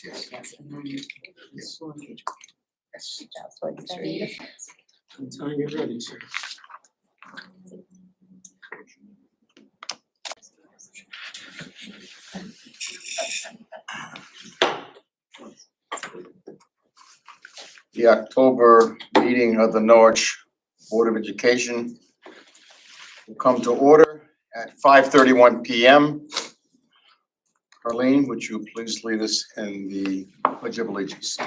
Yes. Yes, and then the school engagement. Yes. So I can show you. Anytime you're ready, sir. The October meeting of the Norwich Board of Education will come to order at 5:31 p.m. Arlene, would you please lead us in the Pledge of Allegiance? To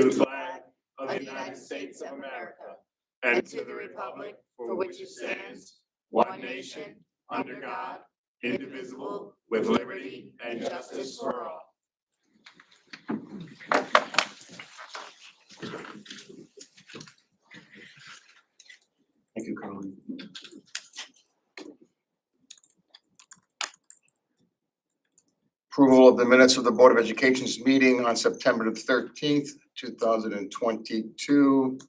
the flag of the United States of America and to the republic for which it stands, one nation, under God, indivisible, with liberty and justice for all. Thank you, Carly. Approval of the minutes of the Board of Education's meeting on September the 13th, 2022.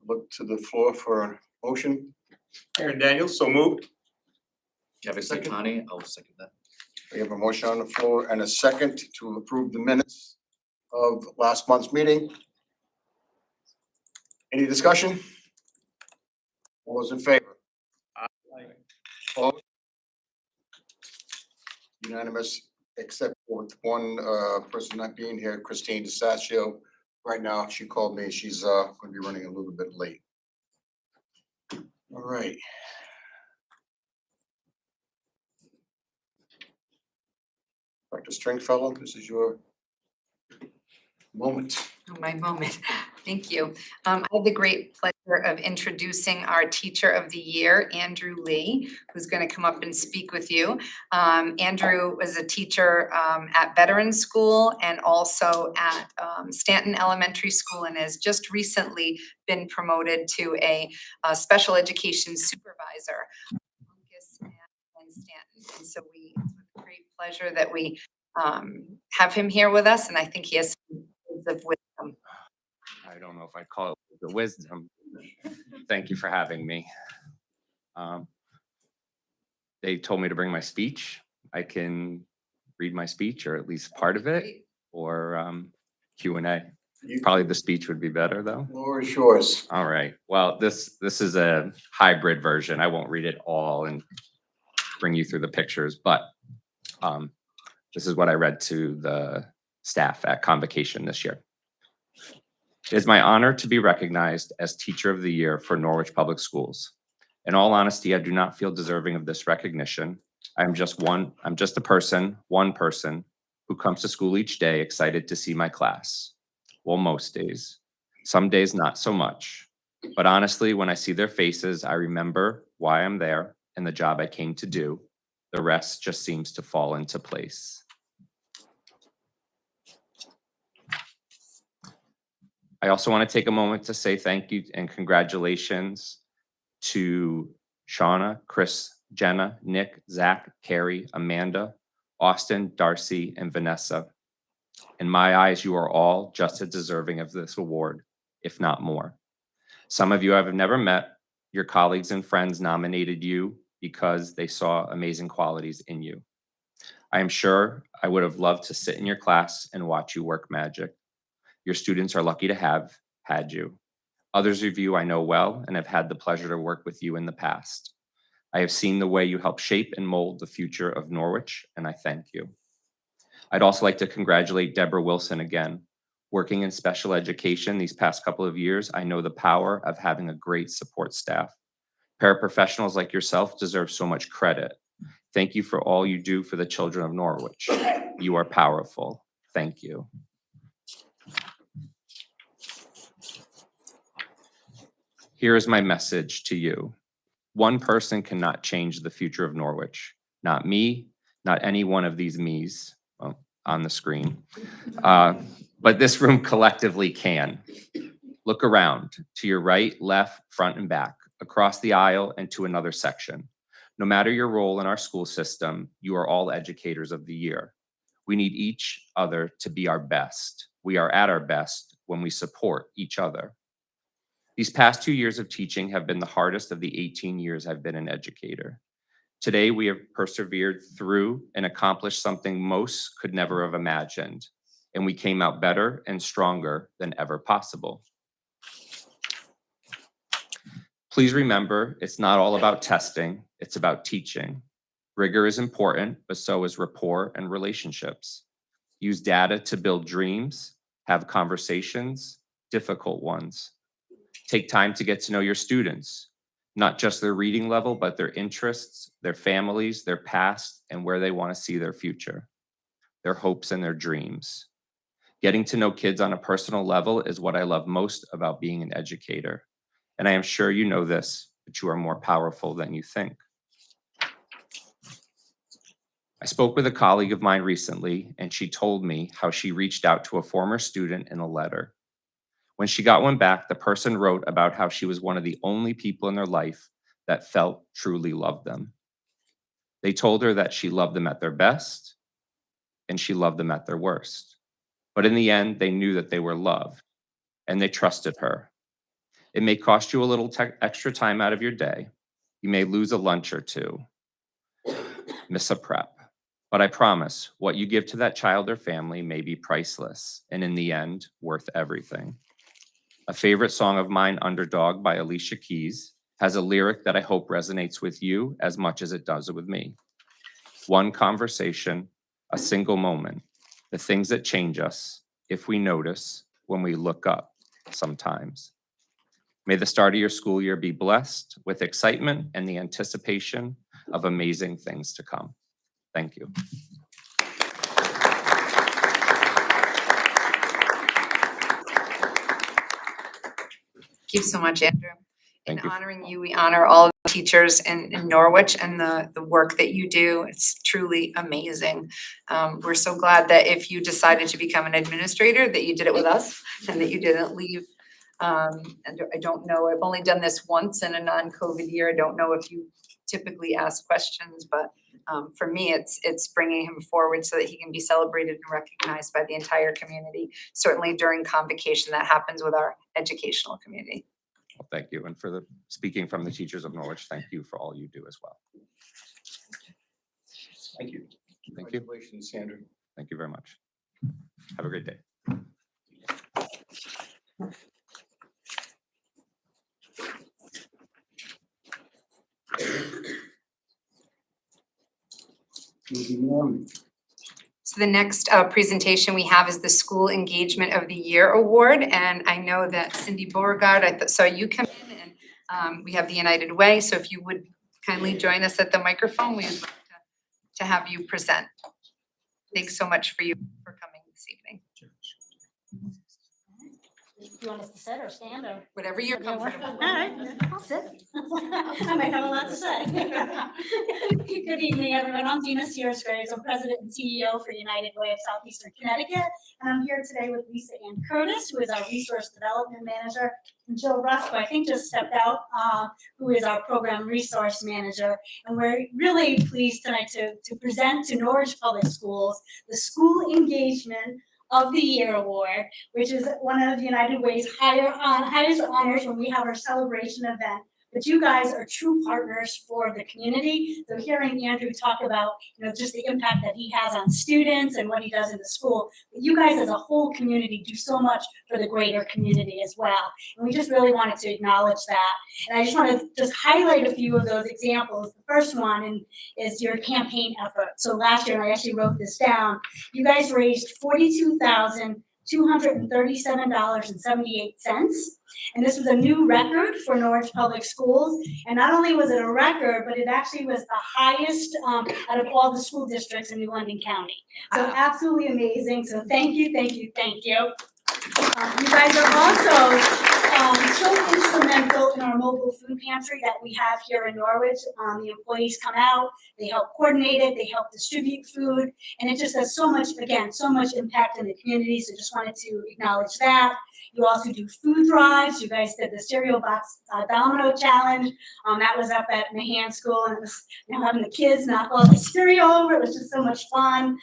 Look to the floor for a motion. Aaron Daniels, so moved. Kevin Santani, I'll second that. We have a motion on the floor and a second to approve the minutes of last month's meeting. Any discussion? All those in favor? Opposed? Unanimous, except for one person not being here, Christine DeSascio. Right now, she called me. She's going to be running a little bit late. All right. Dr. Stringfellow, this is your moment. My moment. Thank you. I have the great pleasure of introducing our Teacher of the Year, Andrew Lee, who's going to come up and speak with you. Andrew was a teacher at Veterans School and also at Stanton Elementary School, and has just recently been promoted to a special education supervisor in Stanton. And so it's with great pleasure that we have him here with us, and I think he has some words of wisdom. I don't know if I'd call it the wisdom. Thank you for having me. They told me to bring my speech. I can read my speech, or at least part of it, or Q&A. Probably the speech would be better, though. Floor is yours. All right. Well, this is a hybrid version. I won't read it all and bring you through the pictures, but this is what I read to the staff at Convocation this year. It is my honor to be recognized as Teacher of the Year for Norwich Public Schools. In all honesty, I do not feel deserving of this recognition. I'm just a person, one person, who comes to school each day excited to see my class. Well, most days. Some days not so much. But honestly, when I see their faces, I remember why I'm there and the job I came to do. The rest just seems to fall into place. I also want to take a moment to say thank you and congratulations to Shauna, Chris, Jenna, Nick, Zach, Carrie, Amanda, Austin, Darcy, and Vanessa. In my eyes, you are all just as deserving of this award, if not more. Some of you I have never met. Your colleagues and friends nominated you because they saw amazing qualities in you. I am sure I would have loved to sit in your class and watch you work magic. Your students are lucky to have had you. Others of you I know well and have had the pleasure to work with you in the past. I have seen the way you help shape and mold the future of Norwich, and I thank you. I'd also like to congratulate Deborah Wilson again. Working in special education these past couple of years, I know the power of having a great support staff. Paraprofessionals like yourself deserve so much credit. Thank you for all you do for the children of Norwich. You are powerful. Thank you. Here is my message to you. One person cannot change the future of Norwich. Not me, not any one of these me's on the screen. But this room collectively can. Look around to your right, left, front, and back, across the aisle and to another section. No matter your role in our school system, you are all educators of the year. We need each other to be our best. We are at our best when we support each other. These past 2 years of teaching have been the hardest of the 18 years I've been an educator. Today, we have persevered through and accomplished something most could never have imagined, and we came out better and stronger than ever possible. Please remember, it's not all about testing, it's about teaching. Rigor is important, but so is rapport and relationships. Use data to build dreams, have conversations, difficult ones. Take time to get to know your students, not just their reading level, but their interests, their families, their past, and where they want to see their future, their hopes and their dreams. Getting to know kids on a personal level is what I love most about being an educator. And I am sure you know this, but you are more powerful than you think. I spoke with a colleague of mine recently, and she told me how she reached out to a former student in a letter. When she got one back, the person wrote about how she was one of the only people in their life that felt truly loved them. They told her that she loved them at their best and she loved them at their worst. But in the end, they knew that they were loved and they trusted her. It may cost you a little extra time out of your day. You may lose a lunch or two, miss a prep. But I promise, what you give to that child or family may be priceless and in the end, worth everything. A favorite song of mine, Underdog by Alicia Keys, has a lyric that I hope resonates with you as much as it does with me. One conversation, a single moment, the things that change us if we notice when we look up sometimes. May the start of your school year be blessed with excitement and the anticipation of amazing things to come. Thank you. Thank you so much, Andrew. In Thank you. honoring you, we honor all of the teachers in Norwich and the work that you do. It's truly amazing. We're so glad that if you decided to become an administrator, that you did it with us and that you didn't leave. And I don't know, I've only done this once in a non-COVID year. I don't know if you typically ask questions, but for me, it's bringing him forward so that he can be celebrated and recognized by the entire community. Certainly during convocation, that happens with our educational community. Well, thank you. And for the speaking from the teachers of Norwich, thank you for all you do as well. Thank you. Thank you. Congratulations, Sandra. Thank you very much. Have a great day. So the next presentation we have is the School Engagement of the Year Award. And I know that Cindy Beauregard, I saw you come in, and we have the United Way. So if you would kindly join us at the microphone, we would love to have you present. Thanks so much for coming this evening. Do you want us to sit or stand or? Whatever you're comfortable All with. right, I'll sit. I might have a lot to say. Good evening, everyone. I'm Dina Sears-Graves. I'm President and CEO for United Way of Southeastern Connecticut. And I'm here today with Lisa Ann Curtis, who is our Resource Development Manager, and Jill Rusk, who I think just stepped out, who is our Program Resource Manager. And we're really pleased tonight to present to Norwich Public Schools the School Engagement of the Year Award, which is one of United Way's highest honors when we have our celebration event. But you guys are true partners for the community. So hearing Andrew talk about, just the impact that he has on students and what he does in the school, but you guys as a whole community do so much for the greater community as well. And we just really wanted to acknowledge that. And I just want to just highlight a few of those examples. The first one is your campaign effort. So last year, and I actually wrote this down, you guys raised $42,237.78. And this was a new record for Norwich Public Schools. And not only was it a record, but it actually was the highest out of all the school districts in New London County. So absolutely amazing. So thank you, thank you, thank you. You guys are also so instrumental in our mobile food pantry that we have here in Norwich. The employees come out, they help coordinate it, they help distribute food, and it just has so much impact in the community. So just wanted to acknowledge that. You also do food drives. You guys did the cereal box domino challenge. That was up at Mahan School, and it was having the kids knock all the cereal over. It was just so much fun.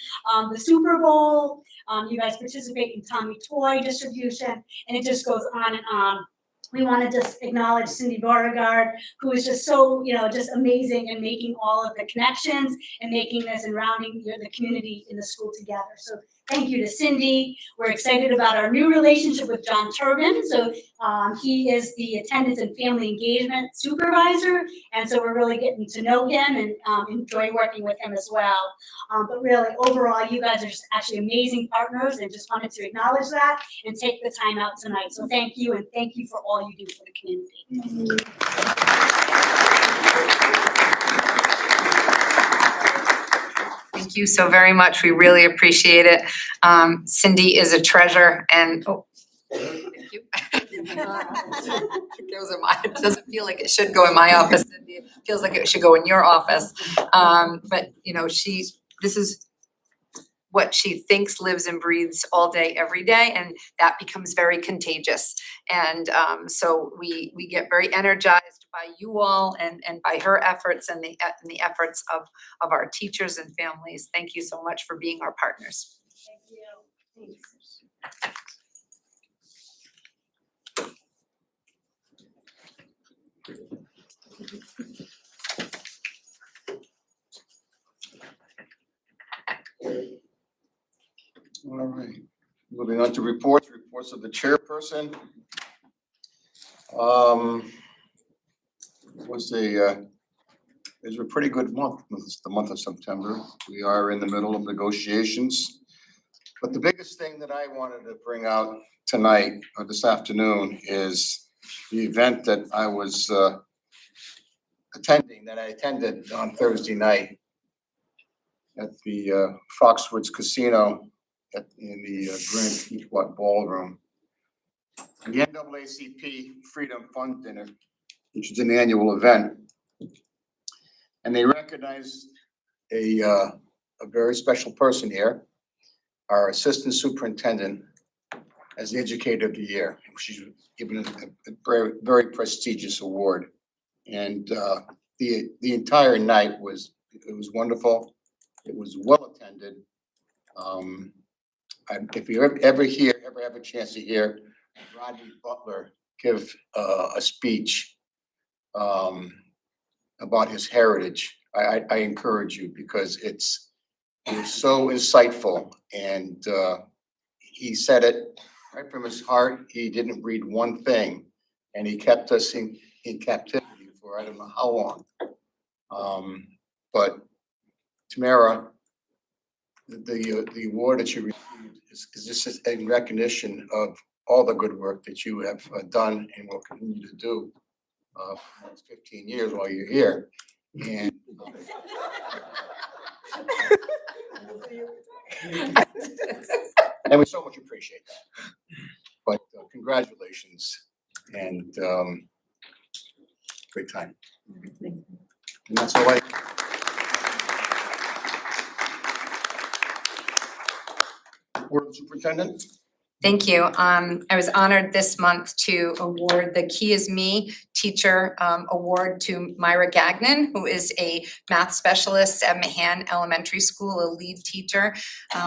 The Super Bowl. You guys participate in Tommy Toy distribution, and it just goes on and on. we want to just acknowledge Cindy Beauregard, who is just so, just amazing in making all of the connections and making this and rounding the community in the school together. So thank you to Cindy. We're excited about our new relationship with John Turbin. So he is the attendance and family engagement supervisor. And so we're really getting to know him and enjoy working with him as well. But really, overall, you guys are just actually amazing partners, and just wanted to acknowledge that and take the time out tonight. So thank you, and thank you for all you do for the community. Thank you so very much. We really appreciate it. Cindy is a treasure, and thank you. It doesn't feel like it should go in my office. It feels like it should go in your office. But this is what she thinks, lives, and breathes all day, every day, and that becomes very contagious. And so we get very energized by you all and by her efforts and the efforts of our teachers and families. Thank you so much for being our partners. Thank you. Thanks. All right, moving on to reports of the chairperson. It was a pretty good month. It's the month of September. We are in the middle of negotiations. But the biggest thing that I wanted to bring out tonight or this afternoon is the event that I was attended on Thursday night at the Foxwoods Casino in the Grand Pequot Ballroom. The NAACP Freedom Fund Dinner, which is an annual event. And they recognized a very special person here, our Assistant Superintendent, as the Educator of the Year. She's given a very, very prestigious award. And the entire night was wonderful. It was well attended. If you ever have a chance to hear Rodney Butler give a speech about his heritage, I encourage you, because it was so insightful, and he said it right from his heart. He didn't read one thing, and he kept us in captivity for I don't know how long. But Tamara, the award that you received is just in recognition of all the good work that you have done and will continue to do for the next 15 years while you're here. And and we so much appreciate that. But congratulations, and great time. And that's all I. Board Superintendent. Thank you. I was honored this month to award the Key Is Me Teacher Award to Myra Gagnon, who is a math specialist at Mahan Elementary School, a lead teacher.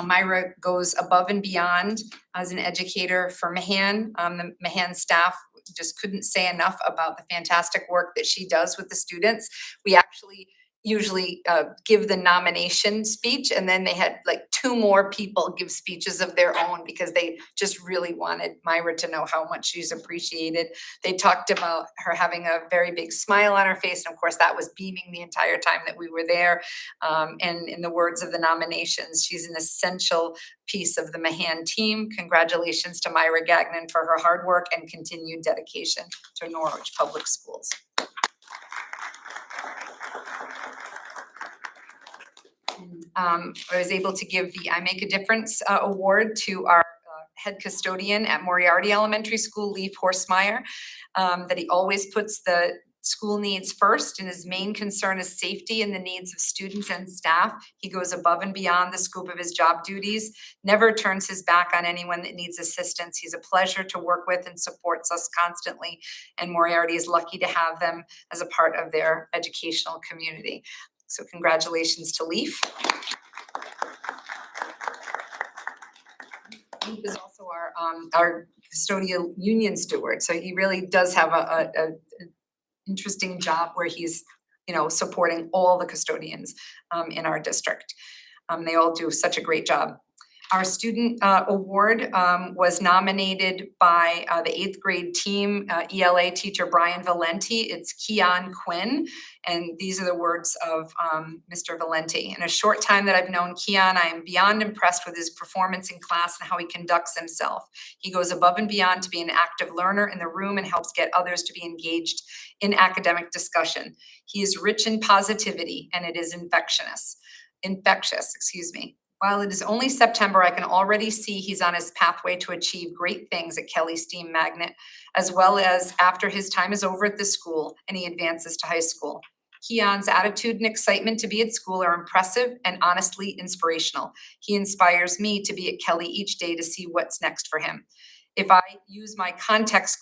Myra goes above and beyond as an educator for Mahan. The Mahan staff just couldn't say enough about the fantastic work that she does with the students. We actually usually give the nomination speech, and then they had like 2 more people give speeches of their own because they just really wanted Myra to know how much she's appreciated. They talked about her having a very big smile on her face, and of course that was beaming the entire time that we were there. And in the words of the nominations, she's an essential piece of the Mahan team. Congratulations to Myra Gagnon for her hard work and continued dedication to Norwich Public Schools. I was able to give the I Make a Difference award to our head custodian at Moriarty Elementary School, Leif Horstmeyer, that he always puts the school needs first, and his main concern is safety and the needs of students and staff. He goes above and beyond the scope of his job duties, never turns his back on anyone that needs assistance. He's a pleasure to work with and supports us constantly, and Moriarty is lucky to have them as a part of their educational community. So congratulations to Leif. Leif is also our custodial union steward. So he really does have a interesting job where he's, supporting all the custodians in our district. They all do such a great job. Our student award was nominated by the 8th grade team, ELA teacher Brian Valenti. It's Keon Quinn, and these are the words of Mr. Valenti. In a short time that I've known Keon, I am beyond impressed with his performance in class and how he conducts himself. He goes above and beyond to be an active learner in the room and helps get others to be engaged in academic discussion. He is rich in positivity, and it is infectious, While it is only September, I can already see he's on his pathway to achieve great things at Kelly Steam Magnet, as well as after his time is over at this school and he advances to high school. Keon's attitude and excitement to be at school are impressive and honestly inspirational. He inspires me to be at Kelly each day to see what's next for him. If I use my context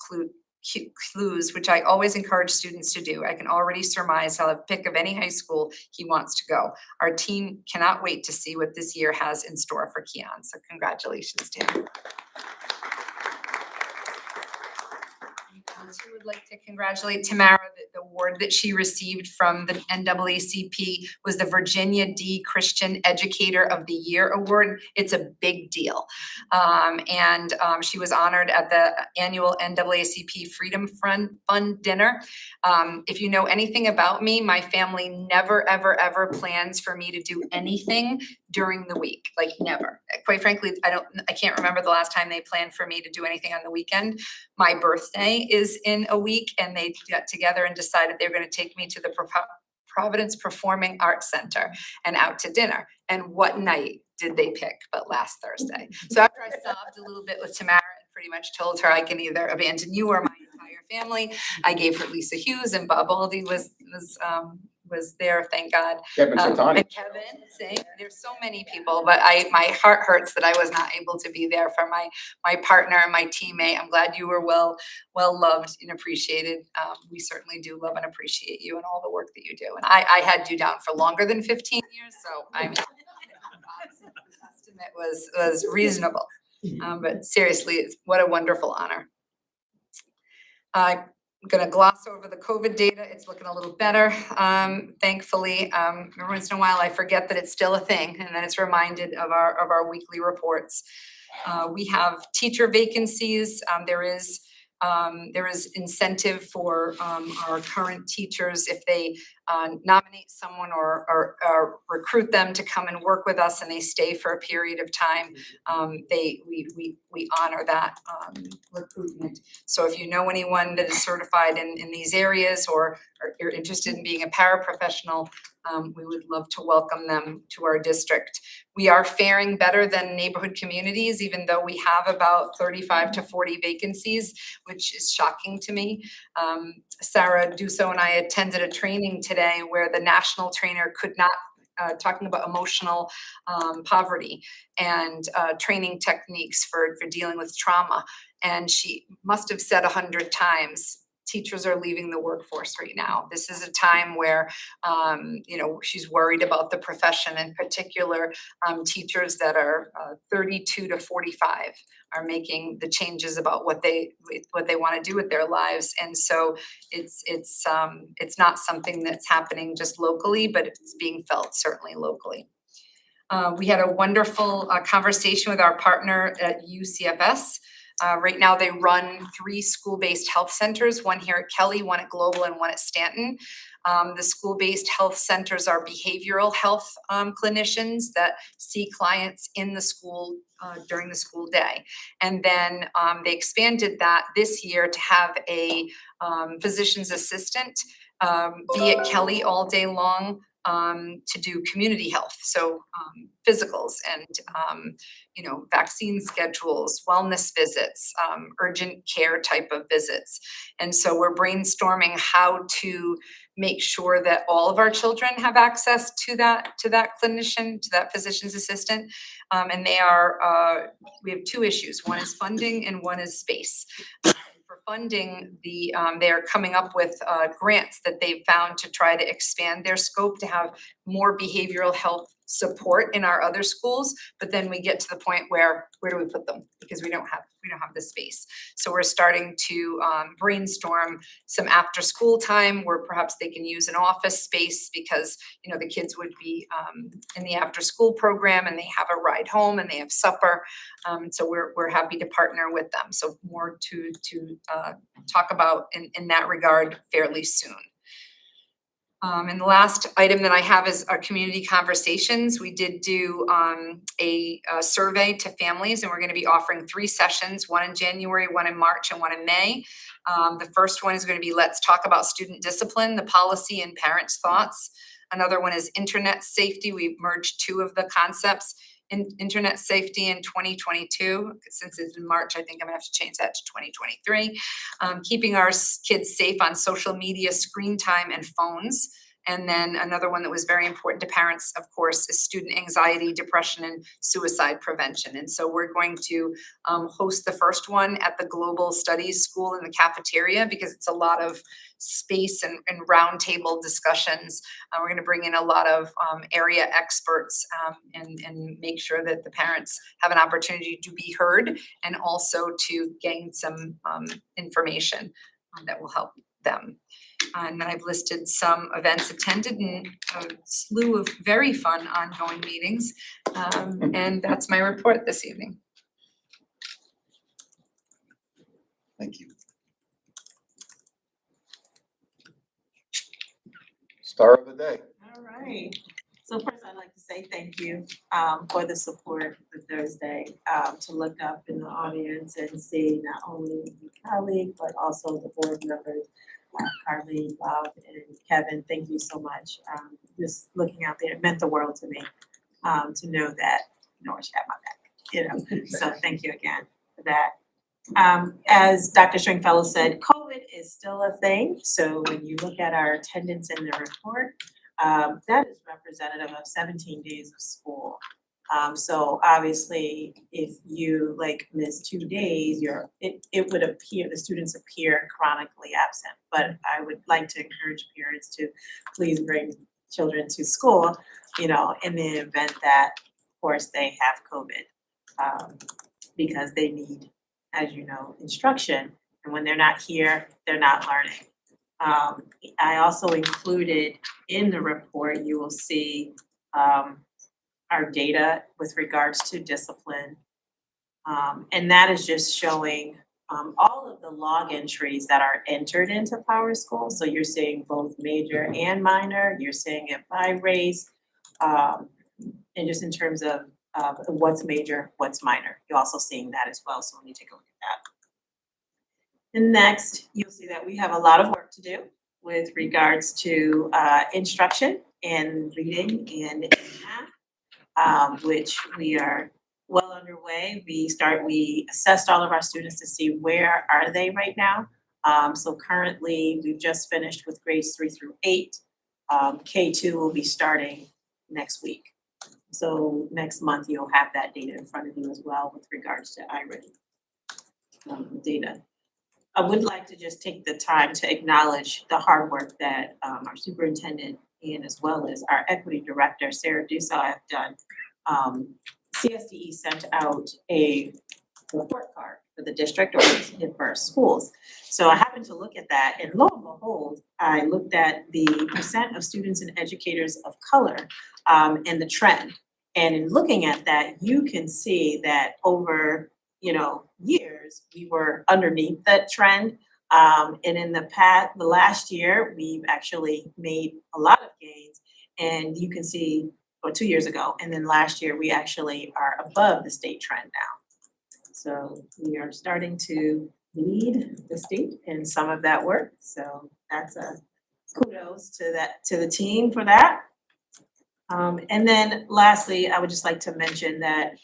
clues, which I always encourage students to do, I can already surmise I'll have pick of any high school he wants to go. Our team cannot wait to see what this year has in store for Keon. So congratulations to him. I also would like to congratulate Tamara. The award that she received from the NAACP was the Virginia D. Christian Educator of the Year Award. It's a big deal. She was honored at the annual NAACP Freedom Fund dinner. If you know anything about me, my family never, ever, ever plans for me to do anything during the week, like never. Quite frankly, I can't remember the last time they planned for me to do anything on the weekend. My birthday is in a week, and they got together and decided they were going to take me to the Providence Performing Arts Center and out to dinner. And what night did they pick but last Thursday? So after I sobbed a little bit with Tamara and pretty much told her I can either abandon you or my entire family, I gave her Lisa Hughes, and Bob Aldi was there, thank God. Kevin Satani. And Kevin, there's so many people, but my heart hurts that I was not able to be there for my partner and my teammate. I'm glad you were well loved and appreciated. We certainly do love and appreciate you and all the work that you do. And I had you down for longer than 15 years, so I mean, the estimate was reasonable. But seriously, what a wonderful honor. I'm going to gloss over the COVID data. It's looking a little better, thankfully. Every once in a while, I forget that it's still a thing, and then it's reminded of our weekly reports. We have teacher vacancies. There is incentive for our current teachers if they nominate someone or recruit them to come and work with us and they stay for a period of time. We honor that recruitment. So if you know anyone that is certified in these areas or you're interested in being a paraprofessional, we would love to welcome them to our district. We are faring better than neighborhood communities, even though we have about 35 to 40 vacancies, which is shocking to me. Sarah Dusso and I attended a training today where the national trainer could not, talking about emotional poverty and training techniques for dealing with trauma. And she must have said 100 times, teachers are leaving the workforce right now. This is a time where, she's worried about the profession, in particular, teachers that are 32 to 45 are making the changes about what they want to do with their lives. And so it's not something that's happening just locally, but it's being felt certainly locally. We had a wonderful conversation with our partner at UCFS. Right now they run 3 school-based health centers, one here at Kelly, one at Global, and one at Stanton. The school-based health centers are behavioral health clinicians that see clients in the school during the school day. And then they expanded that this year to have a physician's assistant be at Kelly all day long to do community health, so physicals and vaccine schedules, wellness visits, urgent care type of visits. And so we're brainstorming how to make sure that all of our children have access to that clinician, to that physician's assistant. And we have 2 issues. One is funding and one is space. For funding, they are coming up with grants that they've found to try to expand their scope to have more behavioral health support in our other schools, but then we get to the point where do we put them? Because we don't have the space. So we're starting to brainstorm some after school time where perhaps they can use an office space because, you know, the kids would be in the after school program and they have a ride home and they have supper. So we're happy to partner with them. So more to talk about in that regard fairly soon. And the last item that I have is our community conversations. We did do a survey to families, and we're going to be offering 3 sessions, one in January, one in March, and one in May. The first one is going to be Let's Talk About Student Discipline, the policy and parents' thoughts. Another one is internet safety. We've merged 2 of the concepts. In internet safety in 2022, since it's in March, I think I'm gonna have to change that to 2023. Keeping our kids safe on social media, screen time, and phones. And then another one that was very important to parents, of course, is student anxiety, depression, and suicide prevention. And so we're going to host the first one at the Global Studies School in the cafeteria because it's a lot of space and roundtable discussions. We're gonna bring in a lot of area experts and make sure that the parents have an opportunity to be heard and also to gain some information that will help them. And then I've listed some events attended and a slew of very fun ongoing meetings. And that's my report this evening. Thank you. Star of the day. All right. So first, I'd like to say thank you for the support for Thursday. To look up in the audience and see not only my colleague, but also the board members, Carly, Bob, and Kevin. Thank you so much. Just looking out there, it meant the world to me to know that Norwich had my back, you know. So thank you again for that. As Dr. Stringfellow said, COVID is still a thing. So when you look at our attendance in the report, that is representative of 17 days of school. So obviously, if you miss 2 days, it would appear, the students appear chronically absent. But I would like to encourage parents to please bring children to school, you know, in the event that, of course, they have COVID, because they need, as you know, instruction. And when they're not here, they're not learning. I also included in the report, you will see our data with regards to discipline. And that is just showing all of the log entries that are entered into Powerschool. So you're seeing both major and minor, you're seeing it by race, and just in terms of what's major, what's minor. You're also seeing that as well, so when you take a look at that. And next, you'll see that we have a lot of work to do with regards to instruction and reading and math, which we are well underway. We assessed all of our students to see where are they right now. So currently, we've just finished with grades 3 through 8. K2 will be starting next week. So next month, you'll have that data in front of you as well with regards to iReady data. I would like to just take the time to acknowledge the hard work that our superintendent and as well as our equity director, Sarah Dussel, have done. CSDE sent out a report card for the district or for our schools. So I happened to look at that, and lo and behold, I looked at the percent of students and educators of color and the trend. And in looking at that, you can see that over years, we were underneath that trend. And in the last year, we've actually made a lot of gains. And you can see, 2 years ago, and then last year, we actually are above the state trend now. So we are starting to lead the state in some of that work. So that's a kudos to the team for that. And then lastly, I would just like to mention that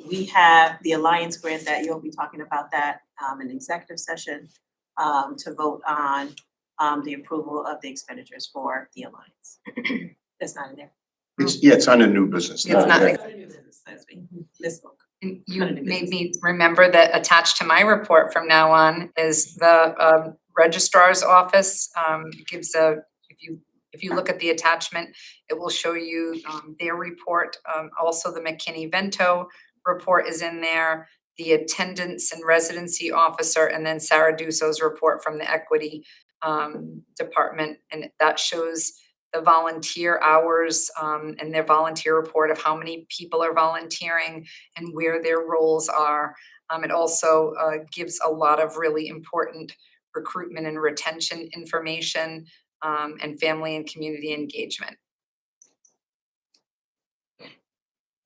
we have the Alliance grant that you'll be talking about that in executive session to vote on the approval of the expenditures for the Alliance. That's not in there. It's under new business. It's not. Okay. Misspoke. And you made me remember that attached to my report from now on is the registrar's office gives if if you look at the attachment, it will show you their report. Also, the McKinney-Vento report is in there, the attendance and residency officer, and then Sarah Dusso's report from the equity department. And that shows the volunteer hours and their volunteer report of how many people are volunteering and where their roles are. It also gives a lot of really important recruitment and retention information and family and community engagement.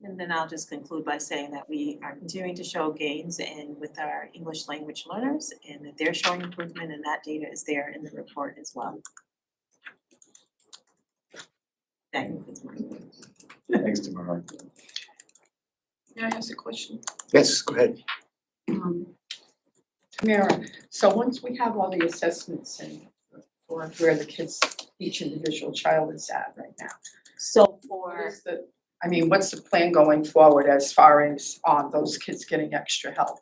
And then I'll just conclude by saying that we are continuing to show gains with our English language learners, and that they're showing improvement, and that data is there in the report as well. That concludes my report. Thanks, Tamara. May I ask a question? Yes, go ahead. Tamara, so once we have all the assessments and for where the kids, each individual child is at right now. So What is what's the plan going forward as far as those kids getting extra help?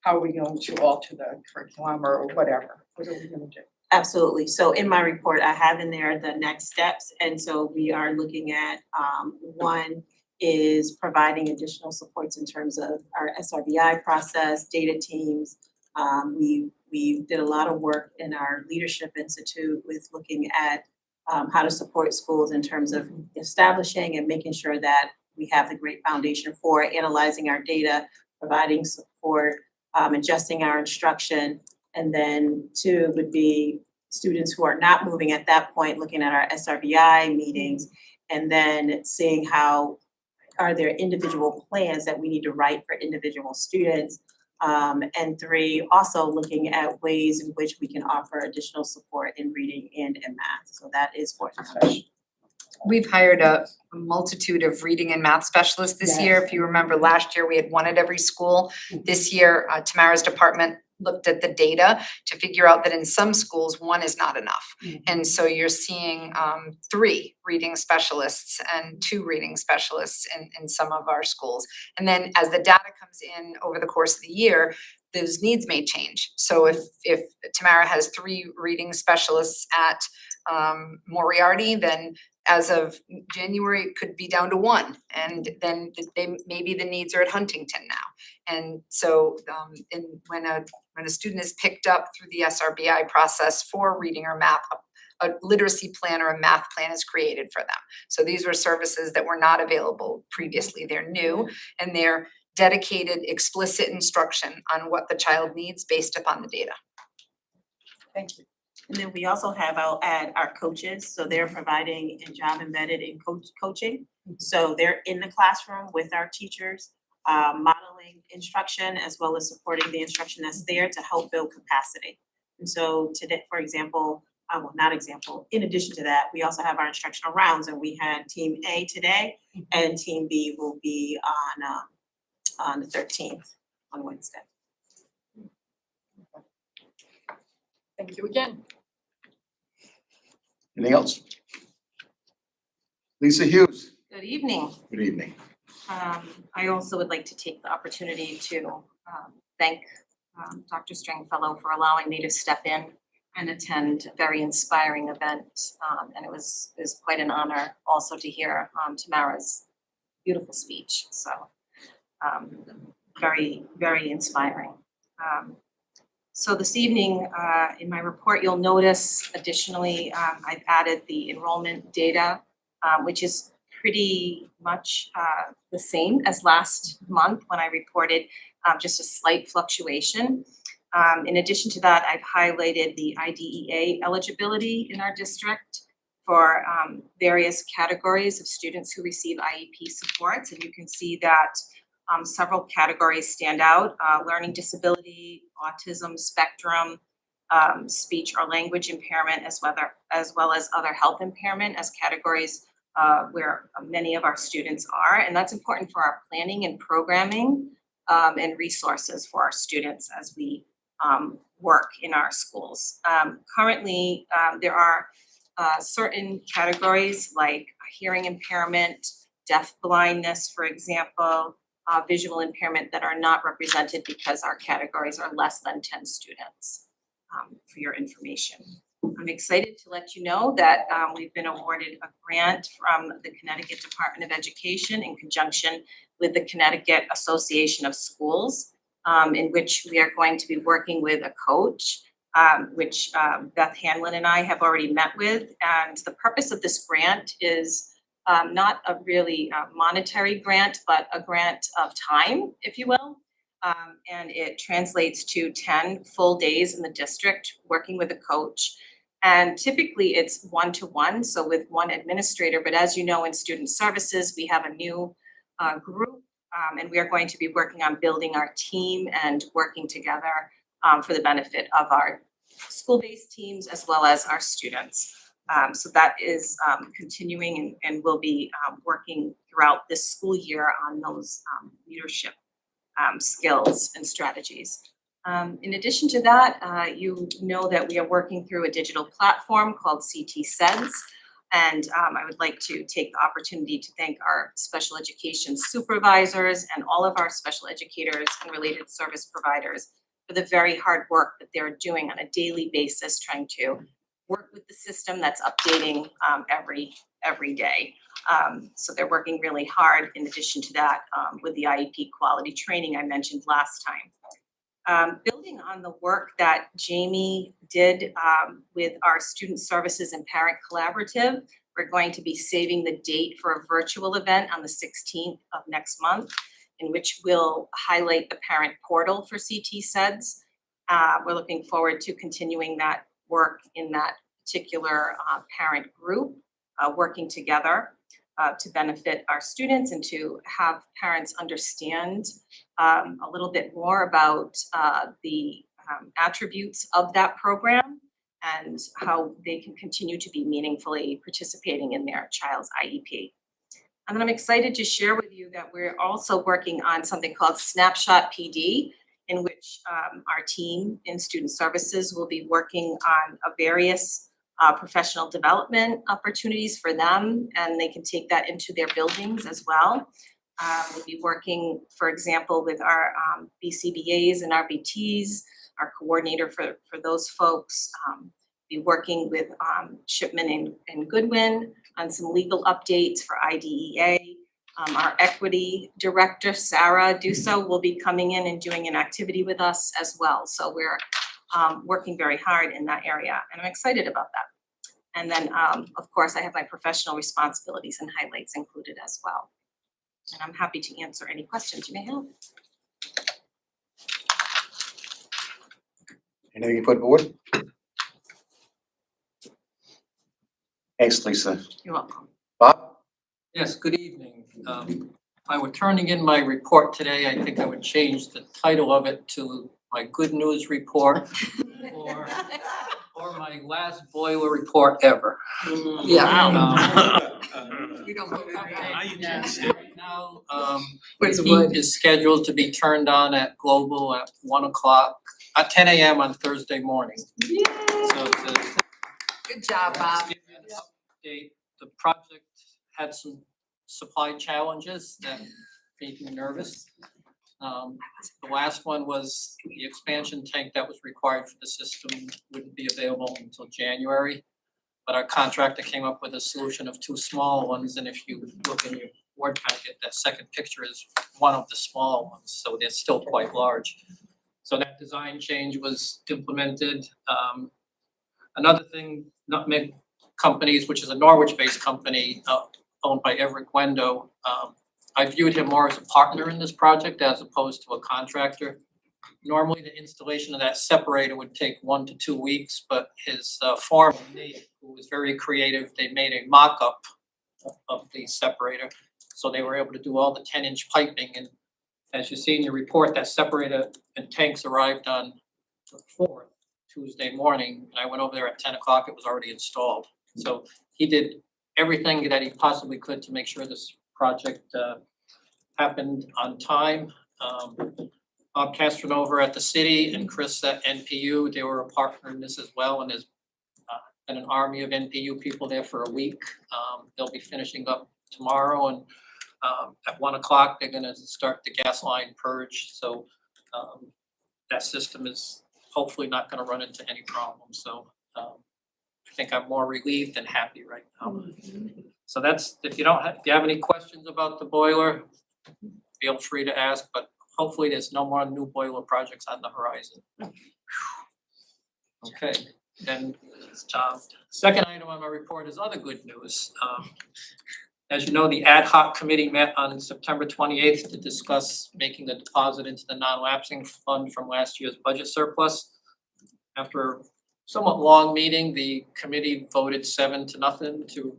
How are we going to alter the curriculum or whatever? What are we gonna do? Absolutely. So in my report, I have in there the next steps. And so we are looking at, one is providing additional supports in terms of our SRBI process, data teams. We did a lot of work in our Leadership Institute with looking at how to support schools in terms of establishing and making sure that we have the great foundation for analyzing our data, providing support, adjusting our instruction. And then two would be students who are not moving at that point, looking at our SRBI meetings, and then seeing how are there individual plans that we need to write for individual students. And three, also looking at ways in which we can offer additional support in reading and in math. So that is forthcoming. We've hired a multitude of reading and math specialists this year. If you remember, last year we had one at every school. This year, Tamara's department looked at the data to figure out that in some schools, one is not enough. And so you're seeing 3 reading specialists and 2 reading specialists in some of our schools. And then as the data comes in over the course of the year, those needs may change. So if Tamara has 3 reading specialists at Moriarty, then as of January, it could be down to 1, and then maybe the needs are at Huntington now. And so when a student is picked up through the SRBI process for reading or math, a literacy plan or a math plan is created for them. So these were services that were not available previously. They're new, and they're dedicated, explicit instruction on what the child needs based upon the data. Thank you. And then we also have, I'll add, our coaches. So they're providing a job embedded in coaching. So they're in the classroom with our teachers, modeling instruction as well as supporting the instruction that's there to help build capacity. And so today, for example, in addition to that, we also have our instructional rounds, and we had team A today and team B will be on the 13th on Wednesday. Thank you again. Anything else? Lisa Hughes, Good evening. good evening. I also would like to take the opportunity to thank Dr. Stringfellow for allowing me to step in and attend a very inspiring event. And it was quite an honor also to hear Tamara's beautiful speech. So very, very inspiring. So this evening, in my report, you'll notice additionally, I've added the enrollment data, which is pretty much the same as last month when I reported just a slight fluctuation. In addition to that, I've highlighted the IDEA eligibility in our district for various categories of students who receive IEP supports. And you can see that several categories stand out: learning disability, autism spectrum, speech or language impairment, as well as other health impairment as categories where many of our students are. And that's important for our planning and programming and resources for our students as we work in our schools. Currently, there are certain categories like hearing impairment, deaf blindness, for example, visual impairment that are not represented because our categories are less than 10 students, for your information. I'm excited to let you know that we've been awarded a grant from the Connecticut Department of Education in conjunction with the Connecticut Association of Schools, in which we are going to be working with a coach, which Beth Hanlon and I have already met with. And the purpose of this grant is not a really monetary grant, but a grant of time, if you will. And it translates to 10 full days in the district working with a coach. And typically it's one-to-one, so with one administrator. But as you know, in student services, we have a new group, and we are going to be working on building our team and working together for the benefit of our school-based teams as well as our students. So that is continuing and we'll be working throughout this school year on those leadership skills and strategies. In addition to that, you know that we are working through a digital platform called CT SENS. And I would like to take the opportunity to thank our special education supervisors and all of our special educators and related service providers for the very hard work that they're doing on a daily basis, trying to work with the system that's updating every day. So they're working really hard in addition to that with the IEP quality training I mentioned last time. Building on the work that Jamie did with our student services and parent collaborative, we're going to be saving the date for a virtual event on the 16th of next month, in which we'll highlight the parent portal for CT SEDS. We're looking forward to continuing that work in that particular parent group, working together to benefit our students and to have parents understand a little bit more about the attributes of that program and how they can continue to be meaningfully participating in their child's IEP. And then I'm excited to share with you that we're also working on something called Snapshot PD, in which our team in student services will be working on various professional development opportunities for them, and they can take that into their buildings as well. We'll be working, for example, with our BCBAs and RBTs, our coordinator for those folks, be working with Shipman and Goodwin on some legal updates for IDEA. Our equity director, Sarah Duso, will be coming in and doing an activity with us as well. So we're working very hard in that area, and I'm excited about that. And then, of course, I have my professional responsibilities and highlights included as well. And I'm happy to answer any questions you may have. Anything for the board? Thanks, Lisa. You're welcome. Bob? Yes, good evening. If I were turning in my report today, I think I would change the title of it to my good news report or my last boiler report ever. Yeah. We don't go Yeah. right now, Where's the the wood? heat is scheduled to be turned on at Global at 1 o'clock, at 10 a.m. on Thursday morning. So to Good job, Bob. give you an update, the project had some supply challenges that made me nervous. The last one was the expansion tank that was required for the system wouldn't be available until January. But our contractor came up with a solution of 2 small ones, and if you look in your board packet, that second picture is one of the small ones, so they're still quite large. So that design change was implemented. Another thing, Nutmeg Companies, which is a Norwich-based company owned by Everett Gwendo, I viewed him more as a partner in this project as opposed to a contractor. Normally, the installation of that separator would take 1 to 2 weeks, but his foreman, Nate, who was very creative, they made a mock-up of the separator. So they were able to do all the 10-inch piping, and as you see in your report, that separator and tanks arrived on the 4th, Tuesday morning, and I went over there at 10 o'clock, it was already installed. So he did everything that he possibly could to make sure this project happened on time. Bob Castronova at the city and Chris at NPU, they were a partner in this as well, and there's been an army of NPU people there for a week. They'll be finishing up tomorrow, and at 1 o'clock, they're gonna start the gas line purge, so that system is hopefully not gonna run into any problems, so I think I'm more relieved than happy right now. So that's, if you have any questions about the boiler, feel free to ask, but hopefully there's no more new boiler projects on the horizon. Okay, then, second item on my report is other good news. As you know, the ad hoc committee met on September 28th to discuss making the deposit into the non-lapsing fund from last year's budget surplus. After a somewhat long meeting, the committee voted 7-0 to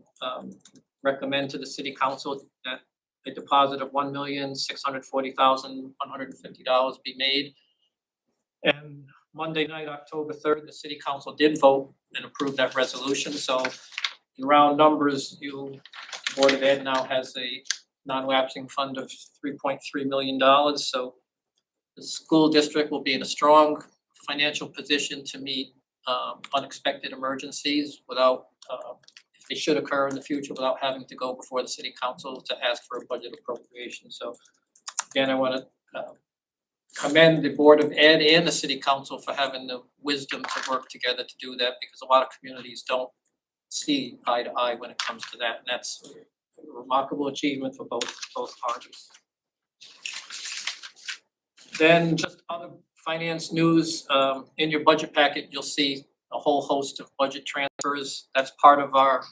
recommend to the city council that a deposit of $1,640,150 be made. And Monday night, October 3rd, the city council did vote and approve that resolution. So in round numbers, the Board of Ed now has a non-lapsing fund of $3.3 million. So the school district will be in a strong financial position to meet unexpected emergencies without, if they should occur in the future, without having to go before the city council to ask for a budget appropriation. So again, I want to commend the Board of Ed and the city council for having the wisdom to work together to do that, because a lot of communities don't see eye to eye when it comes to that, and that's a remarkable achievement for both parties. Then just other finance news, in your budget packet, you'll see a whole host of budget transfers. That's part of our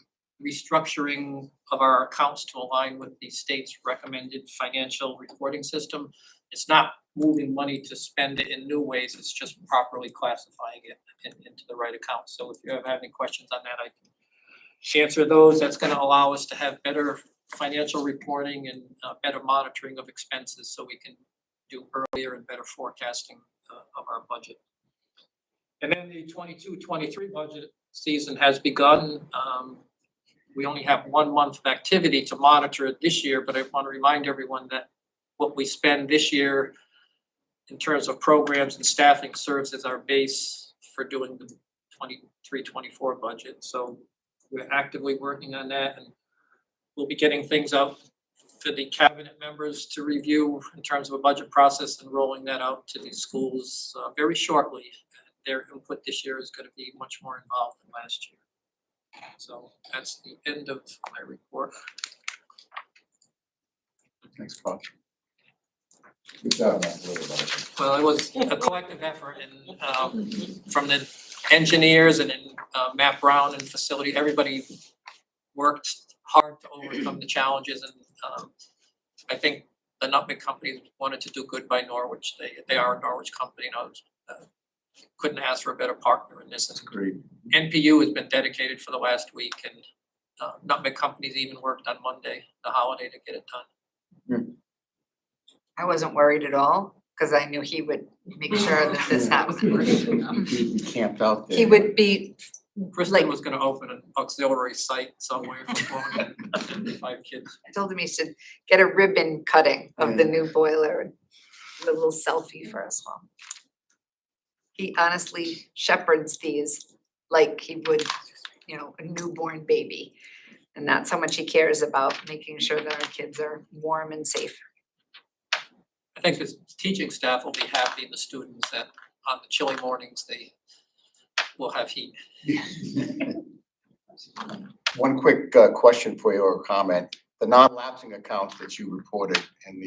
restructuring of our accounts to align with the state's recommended financial reporting system. It's not moving money to spend it in new ways, it's just properly classifying it into the right account. So if you have any questions on that, I can answer those. That's gonna allow us to have better financial reporting and better monitoring of expenses, so we can do earlier and better forecasting of our budget. And then the 22-23 budget season has begun. We only have 1 month of activity to monitor it this year, but I want to remind everyone that what we spend this year in terms of programs and staffing serves as our base for doing the 23-24 budget. So we're actively working on that, and we'll be getting things out for the cabinet members to review in terms of a budget process and rolling that out to the schools very shortly. Their input this year is going to be much more involved than last year. So that's the end of my report. Thanks, Bob. Good job, man. Really well done. Well, it was a collective effort, and from the engineers and Matt Brown and facility, everybody worked hard to overcome the challenges, and I think the Nutmeg companies wanted to do good by Norwich. They are a Norwich company, and I was, couldn't ask for a better partner in this. Great. NPU has been dedicated for the last week, and Nutmeg companies even worked on Monday, the holiday, to get it done. I wasn't worried at all, because I knew he would make sure that this happened. He camped out there. He would be, Kristen was gonna open an auxiliary site somewhere for 475 kids. I told him he should get a ribbon cutting of the new boiler, and a little selfie for us all. He honestly shepherds these like he would, a newborn baby. And that's how much he cares about making sure that our kids are warm and safe. I think the teaching staff will be happy, and the students, that on the chilly mornings, they will have heat. One quick question for you, or comment. The non-lapsing account that you reported in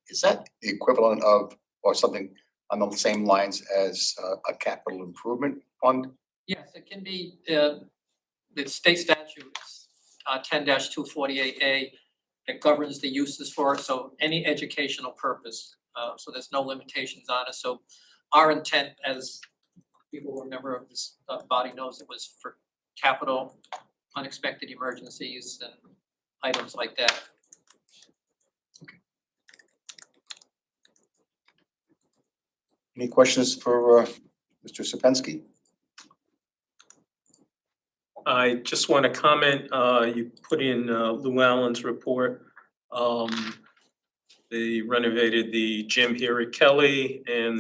is that the equivalent of, or something on the same lines as a capital improvement fund? Yes, it can be, the state statute, 10-248A, that governs the uses for it, so any educational purpose, so there's no limitations on it. So our intent, as people who are a member of this body knows, it was for capital, unexpected emergencies and items like that. Any questions for Mr. Sapensky? I just want to comment, you put in Lou Allen's report. They renovated the gym here at Kelly, and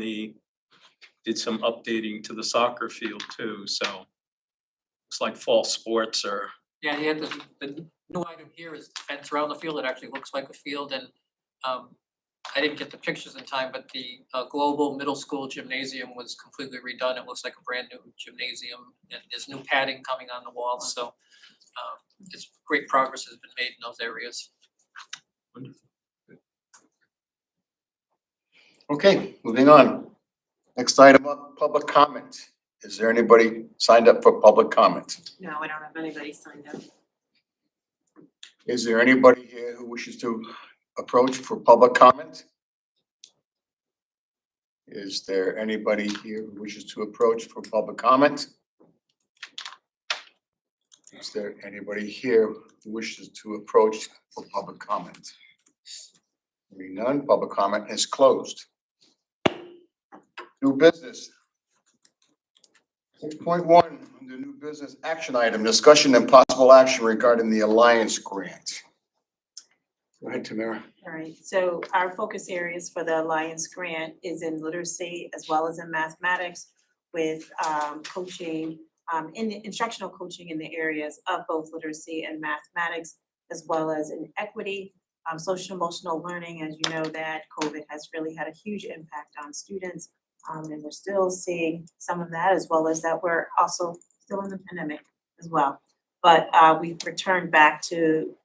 did some updating to the soccer field too, so it's like fall sports are. Yeah, he had the new item here is the fence around the field. It actually looks like a field, and I didn't get the pictures in time, but the Global Middle School Gymnasium was completely redone. It looks like a brand new gymnasium and there's new padding coming on the walls, so it's great progress has been made in those areas. Okay, moving on. Next item up, public comment. Is there anybody signed up for public comment? No, I don't have anybody signed up. Is there anybody here who wishes to approach for public comment? Is there anybody here who wishes to approach for public comment? Is there anybody here who wishes to approach for public comment? Hearing none, public comment is closed. New business. 6.1, under new business action item, discussion and possible action regarding the Alliance grant. Go ahead, Tamara. All right, so our focus areas for the Alliance Grant is in literacy as well as in mathematics with coaching, instructional coaching in the areas of both literacy and mathematics, as well as in equity, social emotional learning. As you know, that COVID has really had a huge impact on students. And we're still seeing some of that, as well as that we're also still in the pandemic as well. But we've returned back to,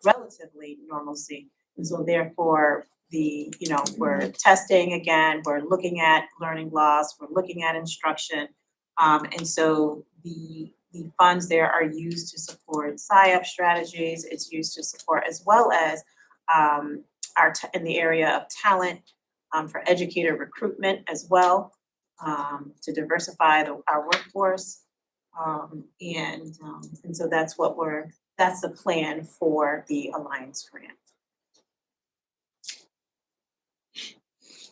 relatively normalcy. And so therefore, we're testing again, we're looking at learning loss, we're looking at instruction. And so the funds there are used to support SIOP strategies. It's used to support as well as in the area of talent, for educator recruitment as well, to diversify our workforce. And so that's the plan for the Alliance grant.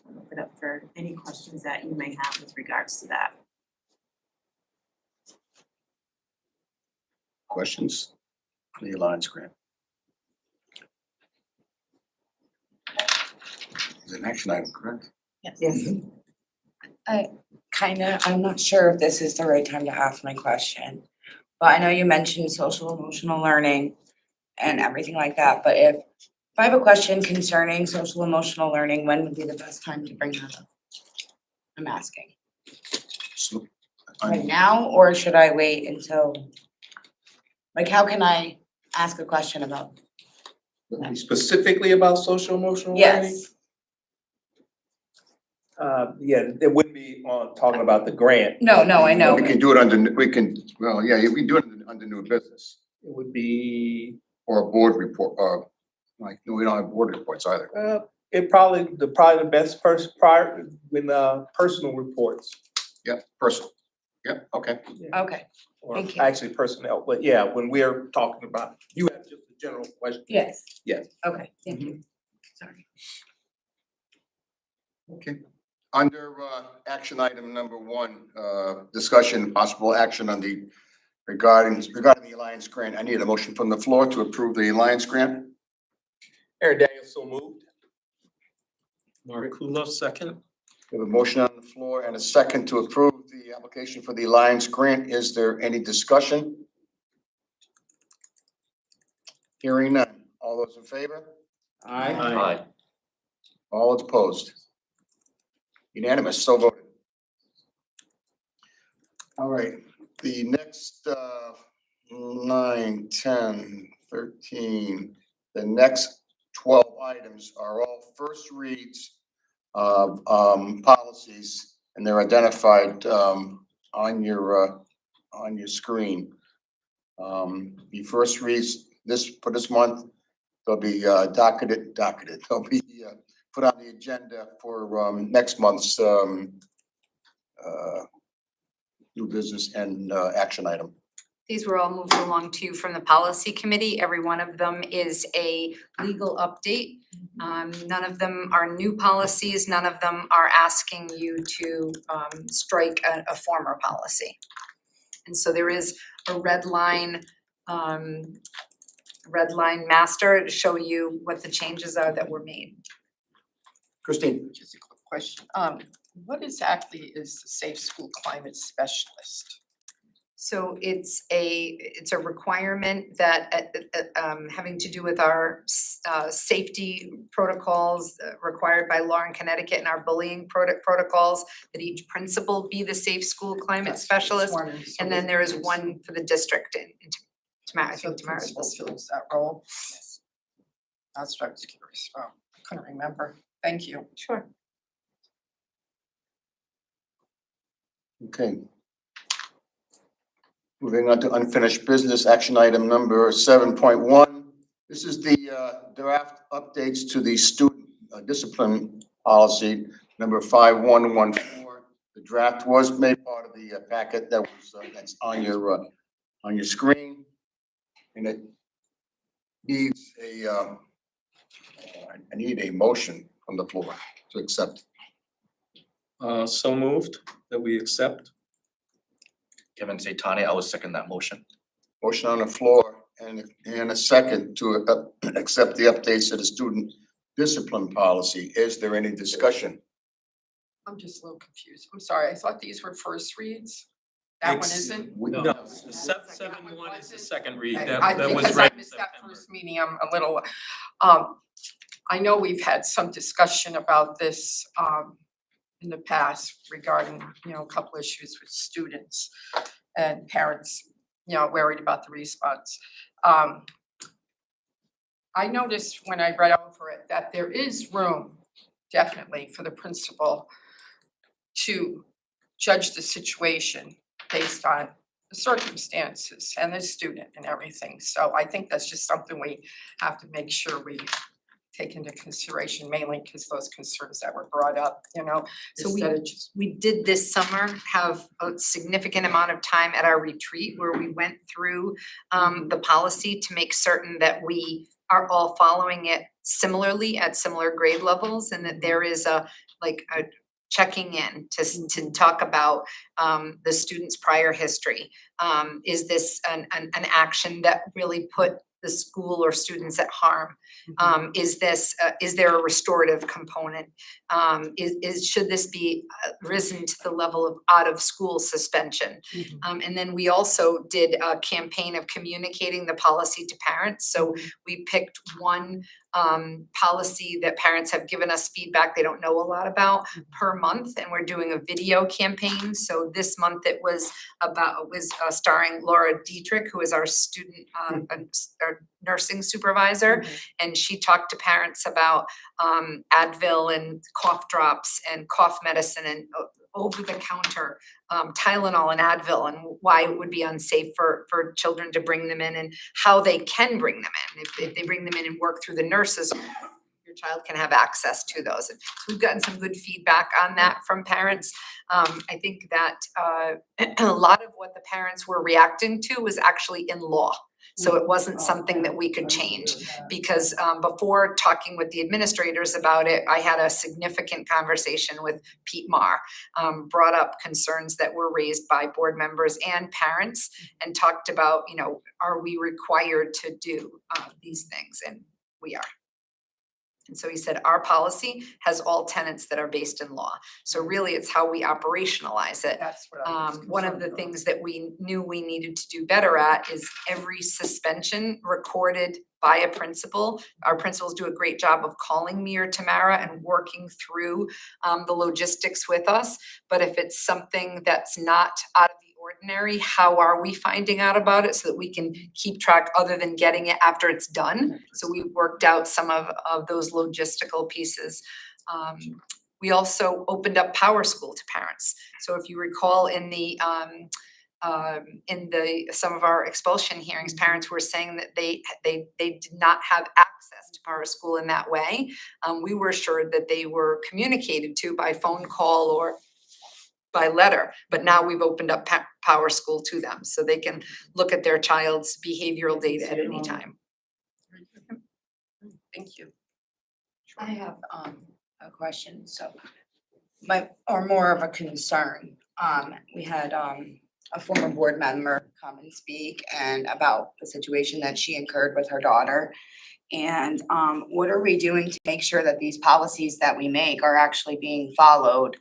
I'll open it up for any questions that you may have with regards to that. Questions on the Alliance grant? It's an action item, correct? Yes. I'm not sure if this is the right time to ask my question, but I know you mentioned social emotional learning and everything like that, but if I have a question concerning social emotional learning, when would be the best time to bring that up? I'm asking. So, Right now, or should I wait until, how can I ask a question about? Specifically about social emotional learning? Yes, Yeah, it wouldn't be on talking about the grant. no, I know. We can do it under, we can do it under new business It would be, or a board report, no, we don't have board reports either. probably the best prior when personal reports. Yep, personal. Yep, okay. Okay, Or Thank you. actually personnel, but yeah, when we're talking about, you have just a general question. yes. Yes. Okay, thank you. Sorry. Okay. Under action item number 1, discussion, possible action on regarding the Alliance grant. I need a motion from the floor to approve the Alliance grant. Aaron Daniels, so moved. Mark Kulo, second. We have a motion on the floor and a second to approve the application for the Alliance grant. Is there any discussion? Hearing none. All those in favor? Aye. All opposed? Unanimous, so voted. All right, the next 9, 10, 13, the next 12 items are all first reads of policies, and they're identified on your screen. The first reads for this month, they'll be docketed. They'll be put on the agenda for next month's new business and action item. These were all moved along to you from the policy committee. Every one of them is a legal update. None of them are new policies. None of them are asking you to strike a former policy. And so there is a red line master to show you what the changes are that were made. Christine? Just a quick question. What exactly is the Safe School Climate Specialist? So it's a requirement that having to do with our safety protocols required by law in Connecticut and our bullying protocols, that each principal be the safe school climate specialist. And then there is one for the district in Tamara, I think Tamara's supposed to. Fills that role. That's what I was curious about. Couldn't remember. Thank you. Sure. Okay. Moving on to unfinished business, action item number 7.1. This is the draft updates to the student discipline policy number 5114. The draft was made part of the packet that was that's on your screen, and it needs I need a motion from the floor to accept. So moved that we accept. Kevin Satani, I will second that motion. Motion on the floor and a second to accept the updates to the student discipline policy. Is there any discussion? I'm just a little confused. I'm sorry. I thought these were first reads. That one It's- isn't? No, 7.1 is the second read. Okay, That because was I read in missed that September. first meeting, I'm a little, I know we've had some discussion about this, in the past regarding, a couple issues with students and parents, worried about the response. I noticed when I read over it that there is room definitely for the principal to judge the situation based on the circumstances and the student and everything. So I think that's just something we have to make sure we take into consideration, mainly because those concerns that were brought up, So instead of just. we did this summer have a significant amount of time at our retreat where we went through the policy to make certain that we are all following it similarly at similar grade levels, and that there is a checking in to talk about the student's prior history. Is this an action that really put the school or students at harm? Is there a restorative component? Should this be risen to the level of out of school suspension? And then we also did a campaign of communicating the policy to parents. So we picked one policy that parents have given us feedback they don't know a lot about per month, and we're doing a video campaign. So this month it was starring Laura Dietrich, who is our student our nursing supervisor, and she talked to parents about Advil and cough drops and cough medicine and over-the-counter Tylenol and Advil, and why it would be unsafe for children to bring them in and how they can bring them in. If they bring them in and work through the nurses, your child can have access to those. And so we've gotten some good feedback on that from parents. I think that a lot of what the parents were reacting to was actually in law. So it wasn't something that we could change, because before talking with the administrators about it, I had a significant conversation with Pete Marr, brought up concerns that were raised by board members and parents, and talked about, are we required to do these things? And we are. And so he said, our policy has all tenets that are based in law. So really it's how we operationalize it. That's what I was One of concerned the about. things that we knew we needed to do better at is every suspension recorded by a principal. Our principals do a great job of calling me or Tamara and working through the logistics with us. But if it's something that's not out of the ordinary, how are we finding out about it so that we can keep track other than getting it after it's done? So we worked out some of those logistical pieces. We also opened up Powerschool to parents. So if you recall in the some of our expulsion hearings, parents were saying that they did not have access to Powerschool in that way. We were assured that they were communicated to by phone call or by letter, but now we've opened up Powerschool to them so they can look at their child's behavioral data at any time. Thank you. I have a question, so or more of a concern. We had a former board member come and speak and about the situation that she incurred with her daughter. And what are we doing to make sure that these policies that we make are actually being followed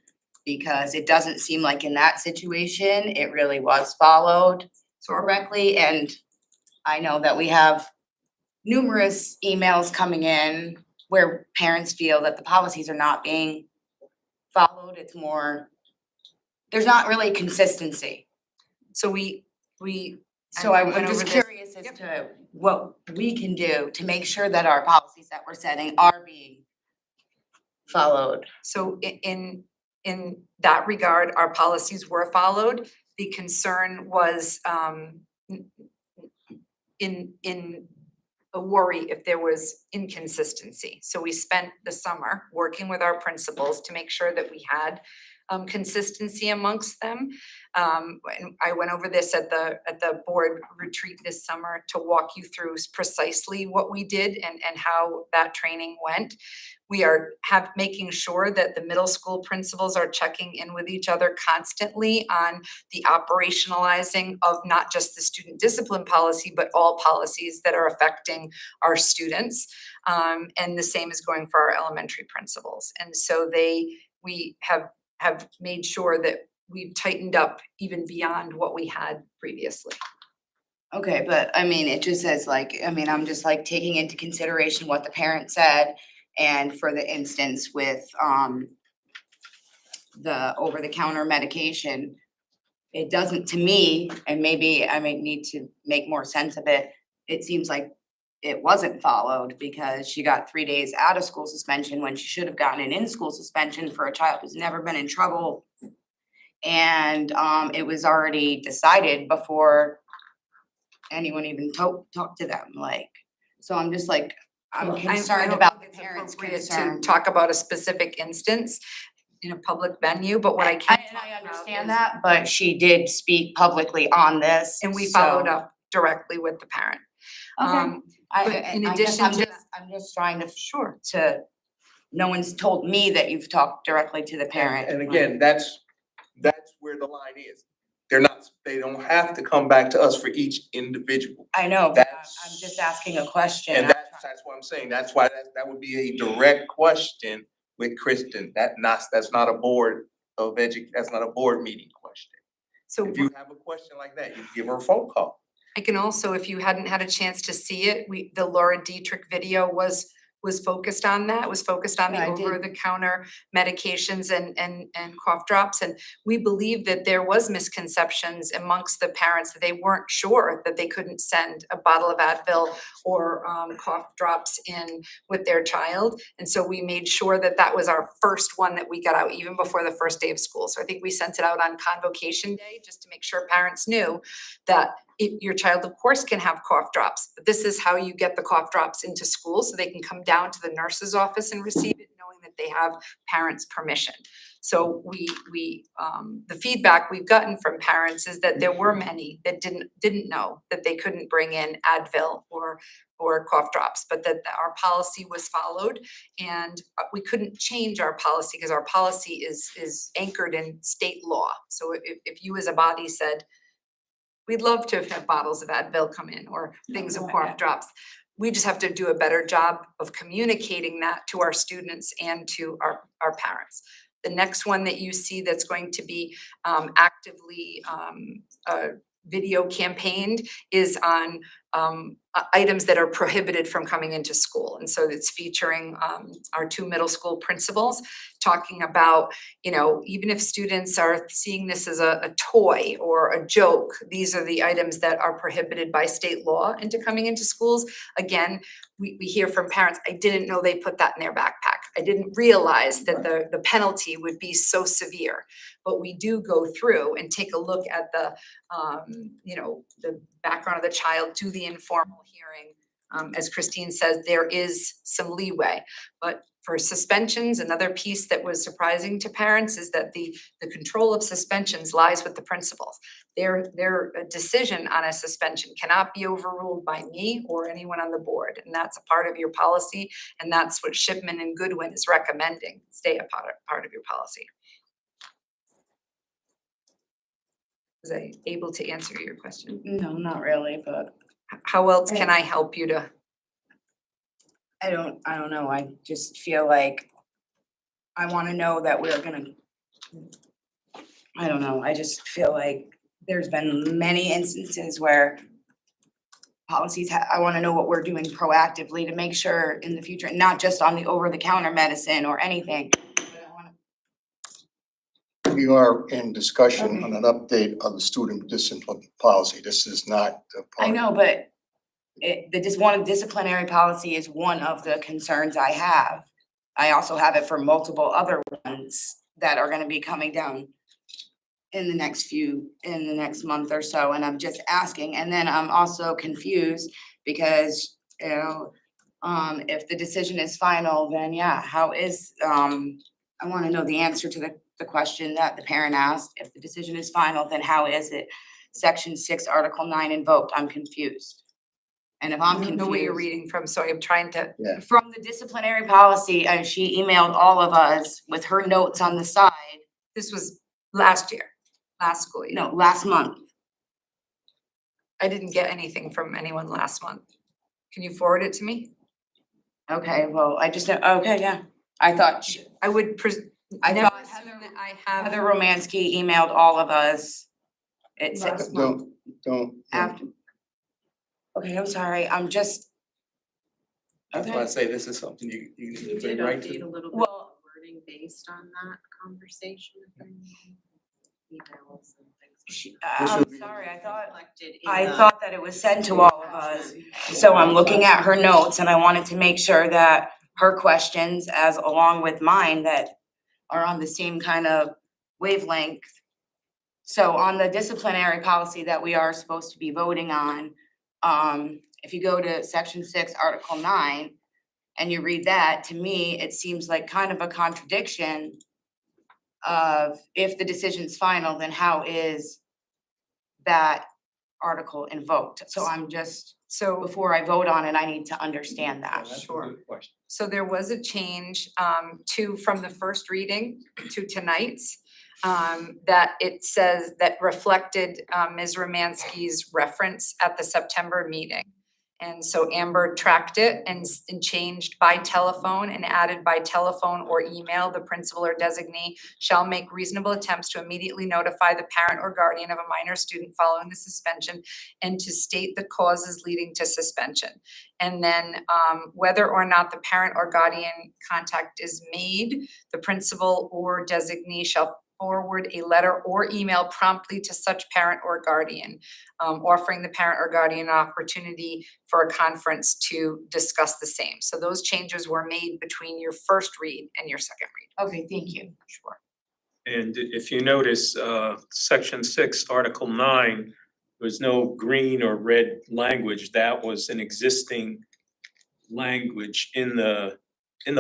because it doesn't seem like in that situation, it really was followed correctly. And I know that we have numerous emails coming in where parents feel that the policies are not being followed. It's more, there's not really consistency. So we. So I I'm went just over this. curious as to what we can do to make sure that our policies that we're setting are being followed. So in that regard, our policies were followed. The concern was in a worry if there was inconsistency. So we spent the summer working with our principals to make sure that we had consistency amongst them. And I went over this at the board retreat this summer to walk you through precisely what we did and how that training went. We are making sure that the middle school principals are checking in with each other constantly on the operationalizing of not just the student discipline policy, but all policies that are affecting our students. And the same is going for our elementary principals. And so we have made sure that we've tightened up even beyond what we had previously. Okay, but I mean, it just says like, I mean, I'm just like taking into consideration what the parent said. And for the instance with the over-the-counter medication, it doesn't, to me, and maybe I might need to make more sense of it, it seems like it wasn't followed because she got 3 days out of school suspension when she should have gotten an in-school suspension for a child who's never been in trouble. And it was already decided before anyone even talked to them, like, so I'm just like, I'm Well, concerned I don't about think the it's parents' appropriate concern. to talk about a specific instance in a public venue, but what I can And talk I about understand is- that, but she did speak publicly on this. And we followed so- up directly with the parent. Okay. But in addition to that- I'm just trying to, Sure. no one's told me that you've talked directly to the parent. And again, that's where the line is. They don't have to come back to us for each individual. I know, but That's- I'm just asking a question. And that's what I'm saying. That's why that would be a direct question with Kristen. That's not a board that's not a board meeting question. So If you have a question like that, you give her a phone call. I can also, if you hadn't had a chance to see it, the Laura Dietrich video was focused on that, was focused on the Yeah, I did. over-the-counter medications and cough drops. And we believe that there was misconceptions amongst the parents that they weren't sure that they couldn't send a bottle of Advil or cough drops in with their child. And so we made sure that that was our first one that we got out even before the first day of school. So I think we sent it out on Convocation Day just to make sure parents knew that your child, of course, can have cough drops, but this is how you get the cough drops into school so they can come down to the nurse's office and receive it, knowing that they have parents' permission. So the feedback we've gotten from parents is that there were many that didn't know that they couldn't bring in Advil or cough drops, but that our policy was followed. And we couldn't change our policy because our policy is anchored in state law. So if you as a body said, we'd love to have bottles of Advil come in or things of cough drops. We just have to do a better job of communicating that to our students and to our parents. The next one that you see that's going to be actively video campaigned is on items that are prohibited from coming into school. And so it's featuring our 2 middle school principals talking about, even if students are seeing this as a toy or a joke, these are the items that are prohibited by state law into coming into schools. Again, we hear from parents, I didn't know they put that in their backpack. I didn't realize that the penalty would be so severe. But we do go through and take a look at the background of the child, do the informal hearing. As Christine says, there is some leeway, but for suspensions, another piece that was surprising to parents is that the control of suspensions lies with the principals. Their decision on a suspension cannot be overruled by me or anyone on the board, and that's a part of your policy, and that's what Shipman and Goodwin is recommending, stay a part of your policy. Was I able to answer your question? No, not really, but How else can I help you to? I don't know. I just feel like I wanna know that we're gonna I don't know, I just feel like there's been many instances where policies, I wanna know what we're doing proactively to make sure in the future, not just on the over-the-counter medicine or anything. But I wanna- We are in discussion on an update of the student discipline policy. This is not the part. I know, but disciplinary policy is one of the concerns I have. I also have it for multiple other ones that are gonna be coming down in the next month or so, and I'm just asking, and then I'm also confused because, if the decision is final, then yeah, how is, I wanna know the answer to the question that the parent asked. If the decision is final, then how is it Section 6, Article 9 invoked? I'm confused. And if I'm I don't know what you're confused, reading from, so I'm trying to, from the disciplinary policy, she emailed all of us with her notes on the side, this was last year, last school year. no, last month. I didn't get anything from anyone last month. Can you forward it to me? Okay, well, I just, okay, yeah. I thought, I would I never thought assume that I have. Heather Romansky emailed all of us. It said, Last month. Don't. after. Okay, I'm sorry, I'm just. That's why I say this is something you need to bring right to. a little bit Well- of wording based on that conversation. Emails and things. This I'm would be- sorry, I thought Reflected in I the- thought that it was sent to all of us. So I'm looking at her notes and I wanted to make sure that her questions, as along with mine, that are on the same kind of wavelength. So on the disciplinary policy that we are supposed to be voting on, if you go to Section 6, Article 9, and you read that, to me, it seems like kind of a contradiction of if the decision's final, then how is that article invoked? So I'm just, So before I vote on it, I need to understand that. Sure. So there was a change from the first reading to tonight's, that it says that reflected Ms. Romansky's reference at the September meeting. And so Amber tracked it and changed by telephone and added by telephone or email, the principal or designee shall make reasonable attempts to immediately notify the parent or guardian of a minor student following the suspension and to state the causes leading to suspension. And then whether or not the parent or guardian contact is made, the principal or designee shall forward a letter or email promptly to such parent or guardian, offering the parent or guardian an opportunity for a conference to discuss the same. So those changes were made between your first read and your second read. Okay, thank you. Sure. And if you notice, Section 6, Article 9, there's no green or red language. That was an existing language in the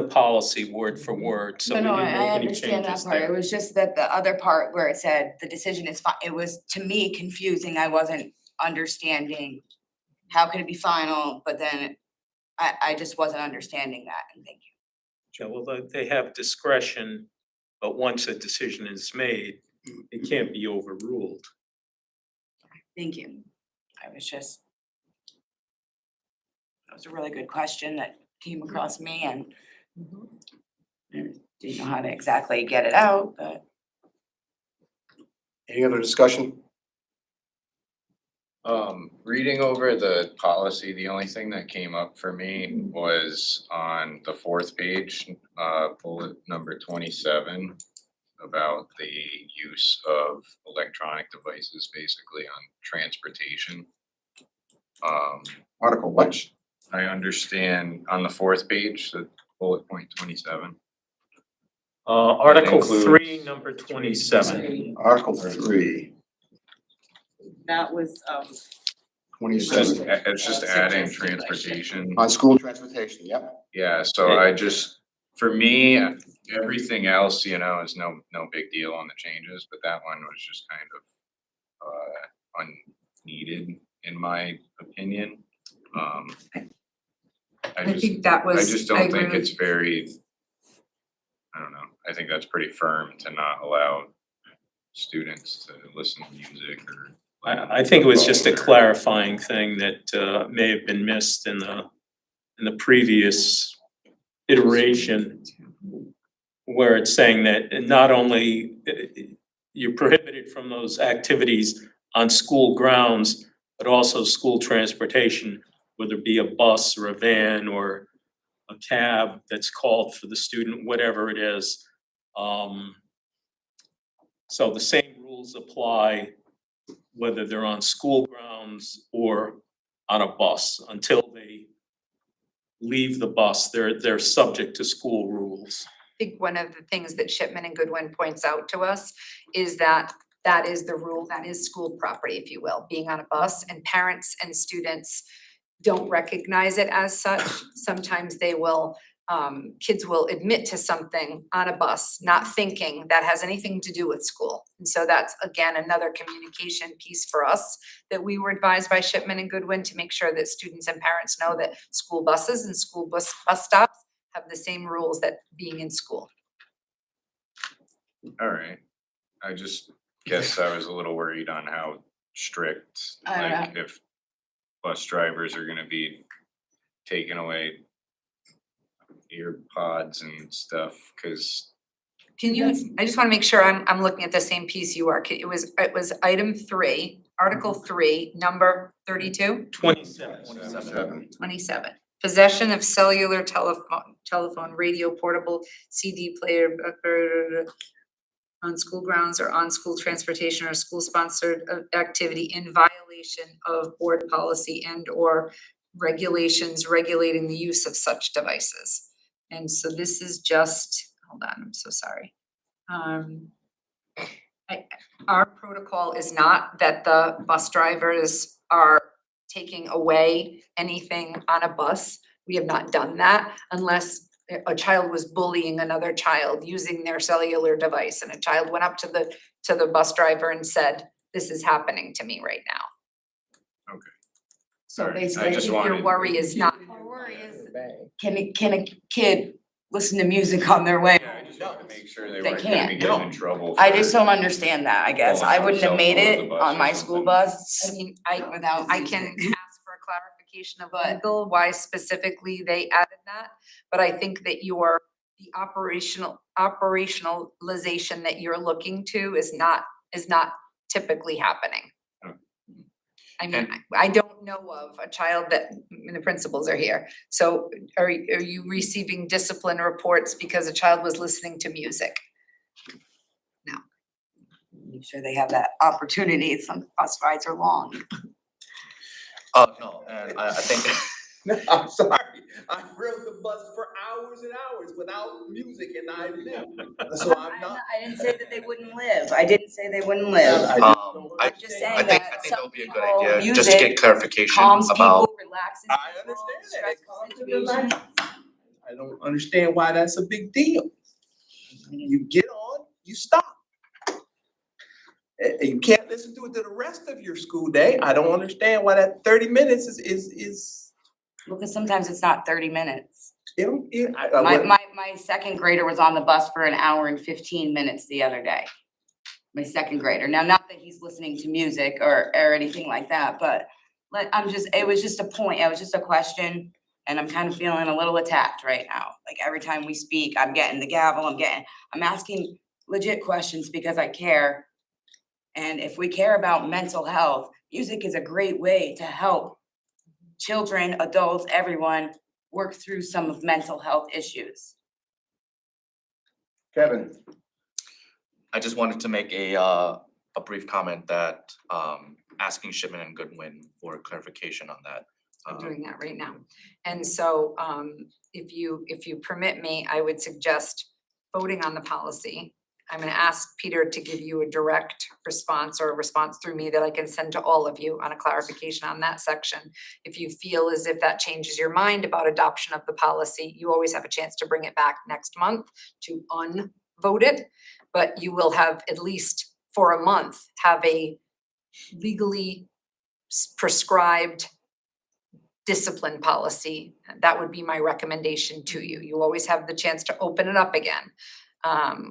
policy, word for word, so we No, didn't I make any understand that changes part. It there. was just that the other part where it said the decision is it was, to me, confusing. I wasn't understanding how could it be final, but then I just wasn't understanding that, and thank you. Yeah, well, they have discretion, but once a decision is made, it can't be overruled. Thank you. That was a really good question that came across me and didn't know how to exactly get it out, but. Any other discussion? Reading over the policy, the only thing that came up for me was on the fourth page, bullet number 27, about the use of electronic devices basically on transportation. Article what? I understand on the fourth page, the bullet point 27. Article includes- 3, number 27. Article 3, That was, 27. It's just adding transportation. On school transportation, yep. Yeah, so I just, for me, everything else, is no big deal on the changes, but that one was just kind of unneeded in my opinion. I think that was, I just I don't agree think with- it's very, I don't know, I think that's pretty firm to not allow students to listen to music or. I think it was just a clarifying thing that may have been missed in the previous iteration. where it's saying that not only you're prohibited from those activities on school grounds, but also school transportation, whether it be a bus or a van or a cab that's called for the student, whatever it is. So the same rules apply whether they're on school grounds or on a bus. Until they leave the bus, they're subject to school rules. I think one of the things that Shipman and Goodwin points out to us is that that is the rule, that is school property, if you will, being on a bus, and parents and students don't recognize it as such. Sometimes they will, kids will admit to something on a bus, not thinking that has anything to do with school. And so that's, again, another communication piece for us that we were advised by Shipman and Goodwin to make sure that students and parents know that school buses and school bus stops have the same rules that being in school. All right, I just guess I was a little worried on how strict, I like if bus drivers are gonna be taking away ear pods and stuff, cause Can you, I just wanna make sure I'm looking at the same piece you are. It was item 3, Article 3, number 32? 27. 27. Possession of cellular telephone, radio, portable CD player, on school grounds or on school transportation or school-sponsored activity in violation of board policy and or regulations regulating the use of such devices. And so this is just, hold on, I'm so sorry. Our protocol is not that the bus drivers are taking away anything on a bus. We have not done that unless a child was bullying another child using their cellular device, and a child went up to the bus driver and said, "This is happening to me right now." So Alright, I basically, just Your wanted- worry is not, can a kid listen to music on their way? yeah, I just wanted to make sure they They weren't gonna be can't. getting in trouble. I for- just don't understand that, I guess. I wouldn't have made it on my school bus I mean, without. I can ask for a clarification of legal, why specifically they added that. But I think that the operationalization that you're looking to is not typically happening. I mean, I don't know of a child that, and the principals are here, so are you receiving discipline reports because a child was listening to music? Make sure they have that opportunity. Some bus rides are long. No, and I think No, I'm sorry. I rode the bus for hours and hours without music and I knew. So I'm not. I didn't say that they wouldn't live. I didn't say they wouldn't live. I I'm just saying I think that that some would be a good people, idea, just to music get clarification calms about. people, relaxes I people, understand that. It stressful calms your situations. life. I don't understand why that's a big deal. You get on, you stop. And you can't listen to it the rest of your school day. I don't understand why that 30 minutes is. Because sometimes it's not 30 minutes. I My second grader was on the bus for 1 hour and 15 minutes the other day. My second grader. Now, not that he's listening to music or anything like that, but it was just a point. It was just a question. And I'm kind of feeling a little attacked right now. Like every time we speak, I'm getting the gavel, I'm asking legit questions because I care. And if we care about mental health, music is a great way to help children, adults, everyone work through some of mental health issues. Kevin, I just wanted to make a brief comment that asking Shipman and Goodwin for clarification on that. I'm doing that right now. And so, if you permit me, I would suggest voting on the policy. I'm gonna ask Peter to give you a direct response or a response through me that I can send to all of you on a clarification on that section. If you feel as if that changes your mind about adoption of the policy, you always have a chance to bring it back next month to unvote it. But you will have, at least for a month, have a legally prescribed discipline policy. That would be my recommendation to you. You always have the chance to open it up again.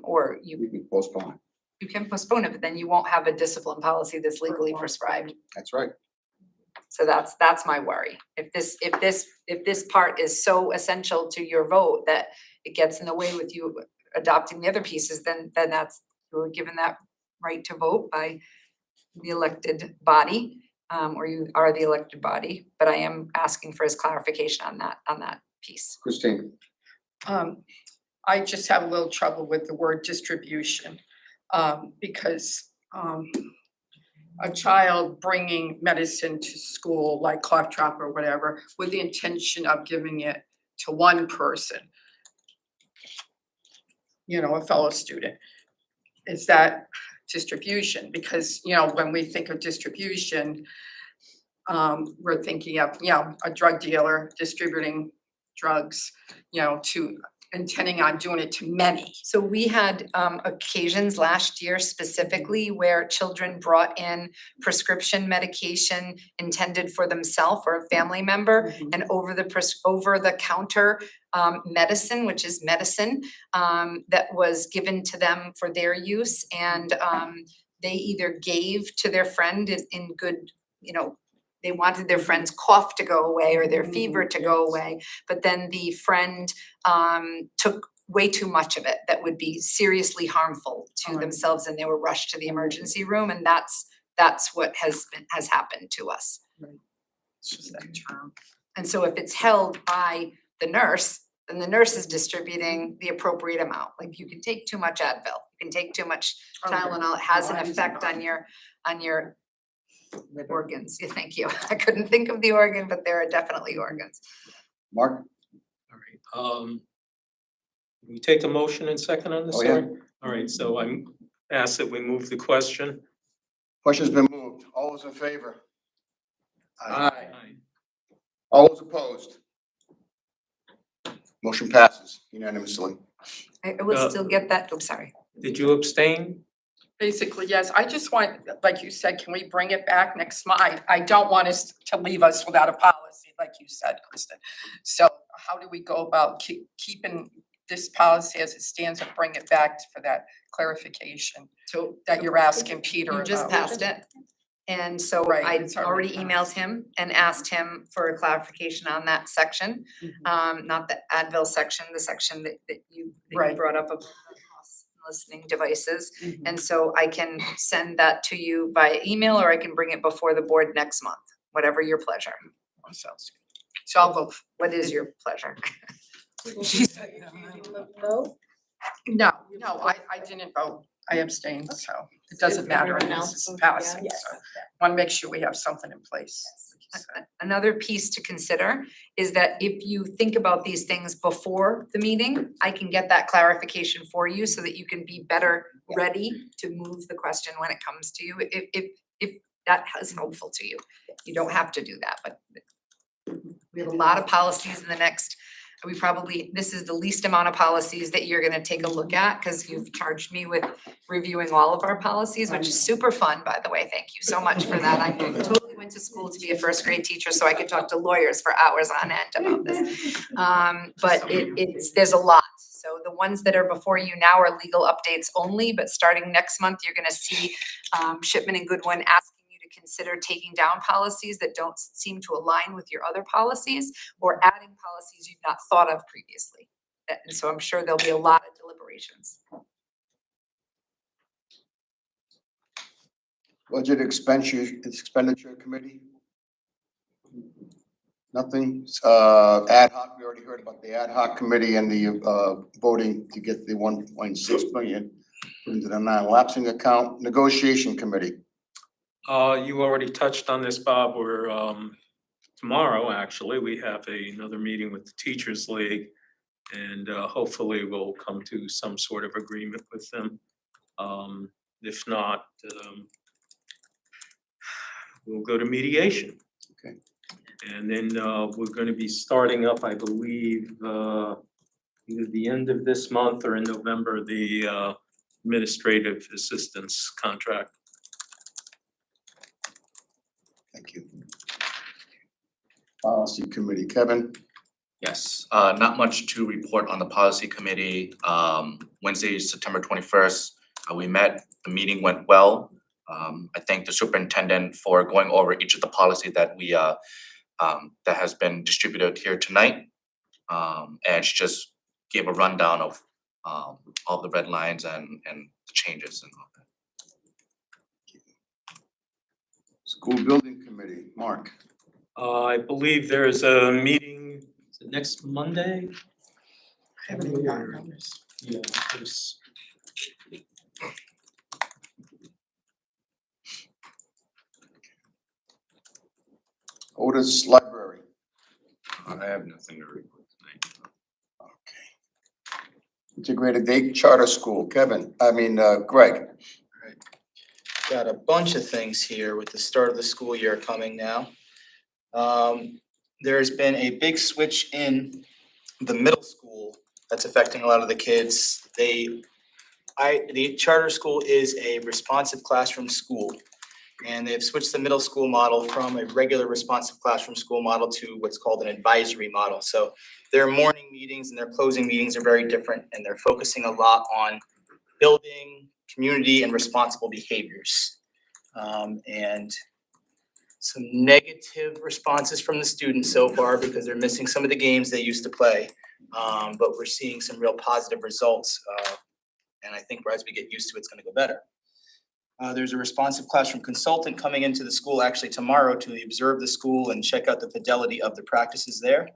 Or you can postpone. you can postpone it, but then you won't have a discipline policy that's legally prescribed. That's right. So that's my worry. If this part is so essential to your vote that it gets in the way with you adopting the other pieces, then that's, you're given that right to vote by the elected body, or you are the elected body, but I am asking for his clarification on that piece. Christine, I just have a little trouble with the word distribution, because, a child bringing medicine to school, like cough drop or whatever, with the intention of giving it to one person, you know, a fellow student, is that distribution? Because, you know, when we think of distribution, we're thinking of, you know, a drug dealer distributing drugs, you know, to, intending on doing it to many. So we had occasions last year specifically where children brought in prescription medication intended for themselves or a family member, and over the counter medicine, which is medicine, that was given to them for their use, and they either gave to their friend in good, you know, they wanted their friend's cough to go away or their fever to go away, but then the friend took way too much of it that would be seriously harmful to themselves, and they were rushed to the emergency room, and that's what has happened to us. It's just that term. And so if it's held by the nurse, then the nurse is distributing the appropriate amount. Like, you can take too much Advil, you can take too much Tylenol, it has an effect on your organs. Yeah, thank you. I couldn't think of the organ, but there are definitely organs. Mark? All right, we take a motion and second on this, Oh, yeah. sorry? All right, so I'm asked that we move the question. Question's been moved. All those in favor? Aye. All those opposed? Motion passes unanimously. I will still get that, I'm sorry. Did you abstain? Basically, yes, I just want, like you said, can we bring it back next month? I don't want us to leave us without a policy, like you said, Kristen. So how do we go about keeping this policy as it stands and bring it back for that clarification So that you're asking Peter you about? just passed it. And so Right, I it's already already emailed him and asked him for a clarification on that section. Not the Advil section, the section that you Right. brought up about listening devices. And so I can send that to you by email, or I can bring it before the board next month, whatever your pleasure. That sounds good. So I'll vote. What is your pleasure? No, I didn't vote. I abstained, so it doesn't matter. Everyone This else is passing, yes. so want to make sure we have something in place. Another piece to consider is that if you think about these things before the meeting, I can get that clarification for you so that you can be better ready to move the question when it comes to you, if that is helpful to you. You don't have to do that, but we have a lot of policies in the next, this is the least amount of policies that you're gonna take a look at, because you've charged me with reviewing all of our policies, which is super fun, by the way. Thank you so much for that. I totally went to school to be a first grade teacher, so I could talk to lawyers for hours on end about this. But there's a lot. So the ones that are before you now are legal updates only, but starting next month, you're gonna see Shipman and Goodwin asking you to consider taking down policies that don't seem to align with your other policies, or adding policies you've not thought of previously. And so I'm sure there'll be a lot of deliberations. Budget expenditure committee? Nothing. Ad hoc, we already heard about the ad hoc committee and the voting to get the 1.6 million into the non-lapsing account. Negotiation committee. You already touched on this, Bob. We're, tomorrow, actually, we have another meeting with the Teachers League. And hopefully we'll come to some sort of agreement with them. If not, we'll go to mediation. Okay. And then we're gonna be starting up, I believe, either the end of this month or in November, the administrative assistance contract. Thank you. Policy committee, Kevin. Yes, not much to report on the policy committee. Wednesday, September 21st, we met, the meeting went well. I thank the superintendent for going over each of the policy that we that has been distributed here tonight. And she just gave a rundown of all the red lines and the changes and all that. School Building Committee, Mark. I believe there is a meeting, is it next Monday? I haven't even gotten numbers. Yeah, there's. Otis Library. I have nothing to report tonight. Integrated Day Charter School, Greg. Got a bunch of things here with the start of the school year coming now. There's been a big switch in the middle school that's affecting a lot of the kids. The charter school is a responsive classroom school. And they've switched the middle school model from a regular responsive classroom school model to what's called an advisory model. So their morning meetings and their closing meetings are very different, and they're focusing a lot on building community and responsible behaviors. And some negative responses from the students so far because they're missing some of the games they used to play. But we're seeing some real positive results. And I think as we get used to it, it's gonna go better. There's a responsive classroom consultant coming into the school actually tomorrow to observe the school and check out the fidelity of the practices there.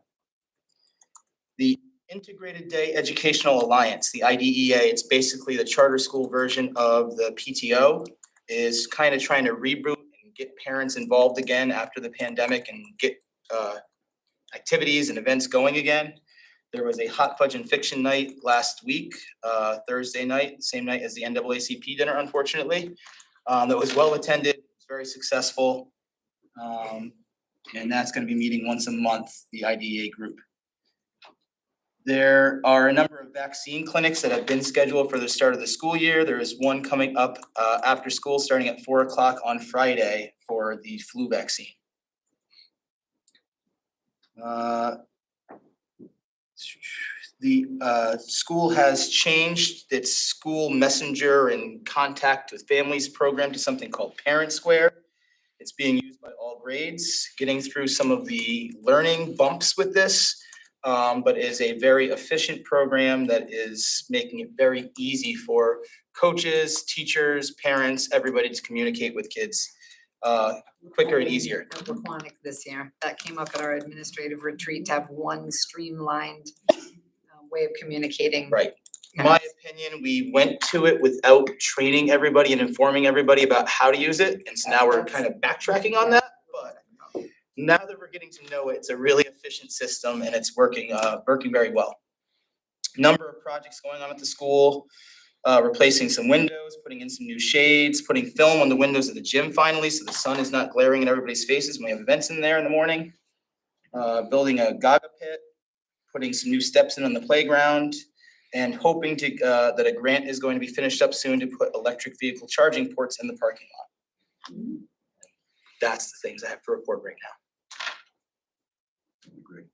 The Integrated Day Educational Alliance, the IDEA, it's basically the charter school version of the PTO, is kind of trying to reboot and get parents involved again after the pandemic and get activities and events going again. There was a hot fudge and fiction night last week, Thursday night, same night as the NAACP dinner, unfortunately. That was well attended, very successful. And that's gonna be meeting once a month, the IDEA group. There are a number of vaccine clinics that have been scheduled for the start of the school year. There is one coming up after school, starting at 4 o'clock on Friday for the flu vaccine. The school has changed its school messenger and contact with families program to something called Parent Square. It's being used by all grades, getting through some of the learning bumps with this, but is a very efficient program that is making it very easy for coaches, teachers, parents, everybody to communicate with kids quicker and easier. Aquaponic this year. That came up at our administrative retreat to have one streamlined way of communicating. Right. In my opinion, we went to it without training everybody and informing everybody about how to use it. And so now we're kind of backtracking on that. But now that we're getting to know it, it's a really efficient system and it's working very well. Number of projects going on at the school, replacing some windows, putting in some new shades, putting film on the windows of the gym finally, so the sun is not glaring in everybody's faces when we have events in there in the morning. Building a Gaga pit, putting some new steps in on the playground, and hoping to that a grant is going to be finished up soon to put electric vehicle charging ports in the parking lot. That's the things I have to report right now. Great.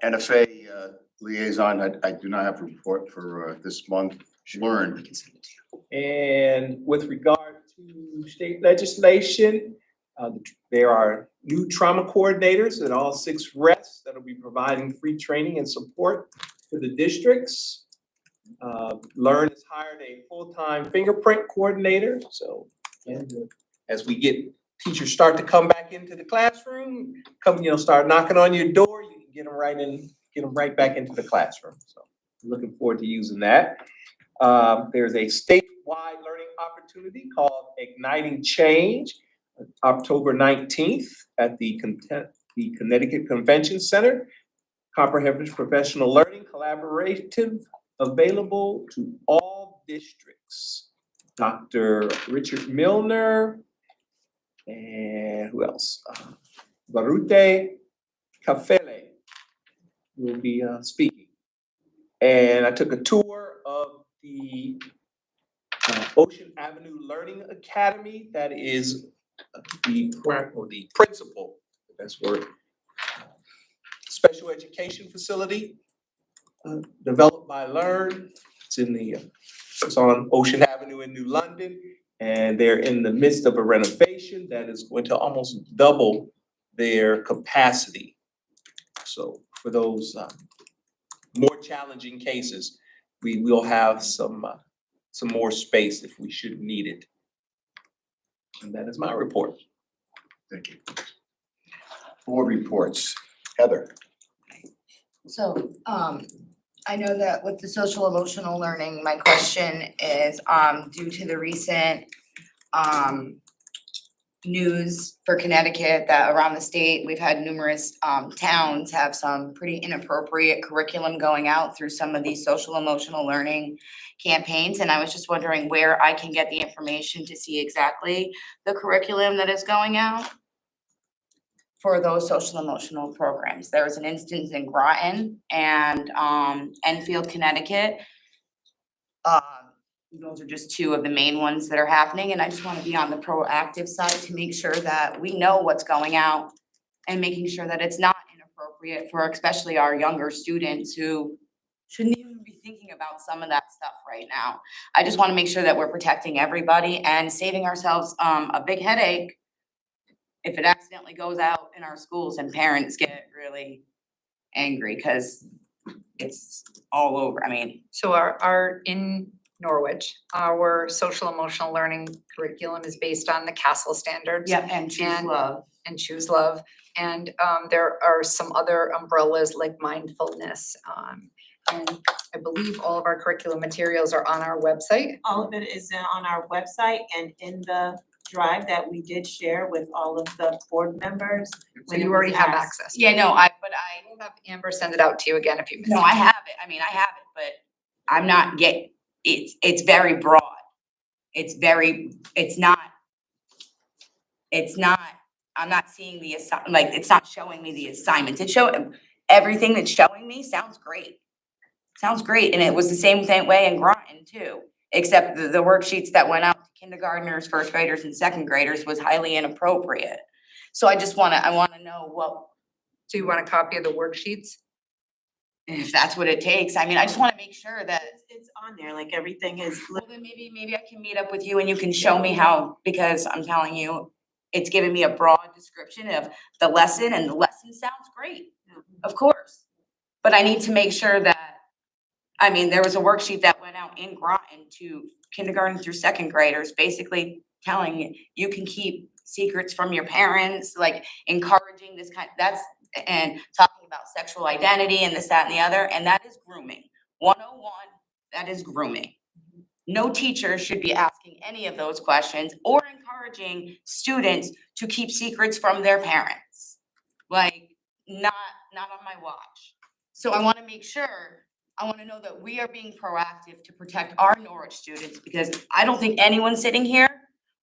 NFA liaison, I do not have a report for this month. Learn. I can send it to you. And with regard to state legislation, there are new trauma coordinators at all 6 rests that will be providing free training and support to the districts. Learn has hired a full-time fingerprint coordinator, so as we get teachers start to come back into the classroom, start knocking on your door, you can get them right back into the classroom. So looking forward to using that. There's a statewide learning opportunity called Igniting Change, October 19th at the Connecticut Convention Center. Comprehensive professional learning collaborative available to all districts. Dr. Richard Milner and who else? Barute Kafele will be speaking. And I took a tour of the Ocean Avenue Learning Academy. That is the principal, that's word, special education facility developed by Learn. It's on Ocean Avenue in New London, and they're in the midst of a renovation that is going to almost double their capacity. So for those more challenging cases, we will have some more space if we should need it. And that is my report. Thank you. Board reports. Heather. So, I know that with the social emotional learning, my question is, due to the recent, news for Connecticut that around the state, we've had numerous, towns have some pretty inappropriate curriculum going out through some of these social emotional learning campaigns, and I was just wondering where I can get the information to see exactly the curriculum that is going out for those social emotional programs. There was an instance in Groton and Enfield, Connecticut. Those are just two of the main ones that are happening, and I just wanna be on the proactive side to make sure that we know what's going out and making sure that it's not inappropriate for especially our younger students who shouldn't even be thinking about some of that stuff right now. I just wanna make sure that we're protecting everybody and saving ourselves a big headache if it accidentally goes out in our schools and parents get really angry, cause it's all over, I mean. So our in Norwich, our social emotional learning curriculum is based on the Castle standards. Yeah, and choose love. And choose love. And there are some other umbrellas like mindfulness. And I believe all of our curriculum materials are on our website. All of it is on our website and in the drive that we did share with all of the board members. So when it you was already have asked. access. Yeah, no, We'll have Amber send it out to you again if you miss it. no, I have it, I mean, I have it, but I'm not it's very broad. It's not, I'm not seeing it's not showing me the assignments. Everything that's showing me sounds great. Sounds great, and it was the same way in Groton too, except the worksheets that went out to kindergartners, first graders and second graders was highly inappropriate. So I wanna know what, So you want a copy of the worksheets? if that's what it takes. I mean, I just wanna make sure that. It's on there, like everything is. Well, then maybe I can meet up with you and you can show me how, because I'm telling you, it's giving me a broad description of the lesson, and the lesson sounds great, of course. But I need to make sure that, I mean, there was a worksheet that went out in Groton to kindergarten through second graders, basically telling you can keep secrets from your parents, like encouraging this and talking about sexual identity and this, that, and the other, and that is grooming. 101, that is grooming. No teacher should be asking any of those questions or encouraging students to keep secrets from their parents. Like, not on my watch. So I wanna make sure, I wanna know that we are being proactive to protect our Norwich students, because I don't think anyone sitting here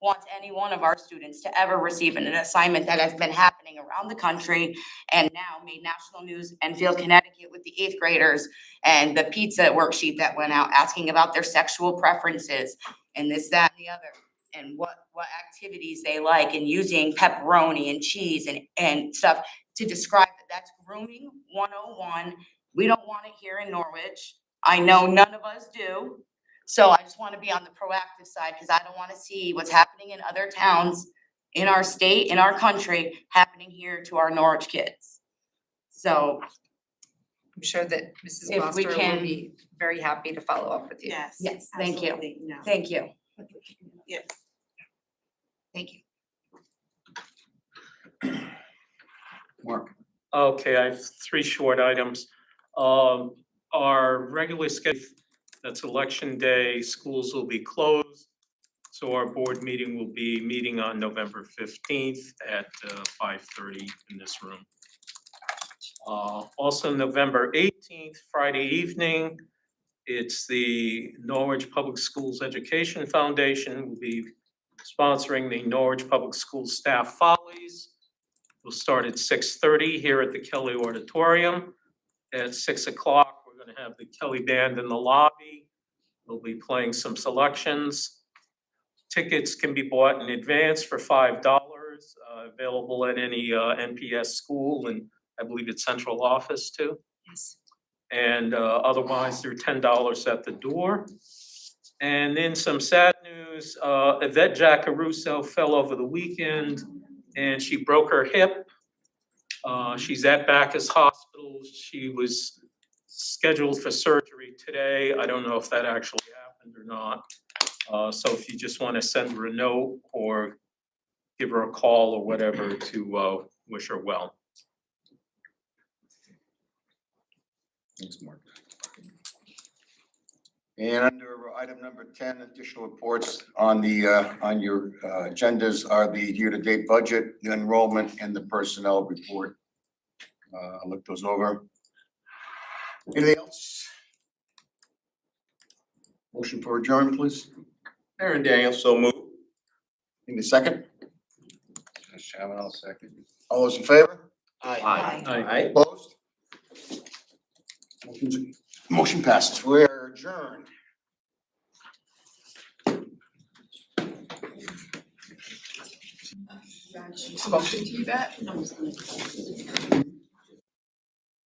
wants any one of our students to ever receive an assignment that has been happening around the country and now made national news, Enfield, Connecticut, with the 8th graders and the pizza worksheet that went out asking about their sexual preferences and this, that, and the other, and what activities they like, and using pepperoni and cheese and stuff to describe that. That's grooming 101. We don't want it here in Norwich. I know none of us do. So I just want to be on the proactive side, because I don't want to see what's happening in other towns in our state, in our country, happening here to our Norwich kids. So I'm sure that Mrs. If we Gloucester will can- be very happy to follow up with you. Yes. thank you. Absolutely, no. Thank you. Yes. Thank you. Mark. Okay, I have 3 short items. Our regular schedule, that's election day, schools will be closed. So our board meeting will be meeting on November 15th at 5:30 in this room. Also November 18th, Friday evening, it's the Norwich Public Schools Education Foundation will be sponsoring the Norwich Public Schools Staff Follies. We'll start at 6:30 here at the Kelly Auditorium. At 6 o'clock, we're gonna have the Kelly Band in the lobby. We'll be playing some selections. Tickets can be bought in advance for $5, available at any NPS school, and I believe it's central office too. Yes. And otherwise, they're $10 at the door. And then some sad news, Yvette Jacaruso fell over the weekend and she broke her hip. She's at Bacchus Hospital. She was scheduled for surgery today. I don't know if that actually happened or not. So if you just want to send her a note or give her a call or whatever to wish her well. Thanks, Mark. And under item number 10, additional reports on the, on your agendas are the year-to-date budget, the enrollment, and the personnel report. I'll look those over. Anything else? Motion for adjournment, please. Aaron Daniels, so moved. In the second, Mr. Chairman, I'll second. all those in favor? Aye. Aye. Opposed? Motion passes. We're adjourned. Spoken to you that?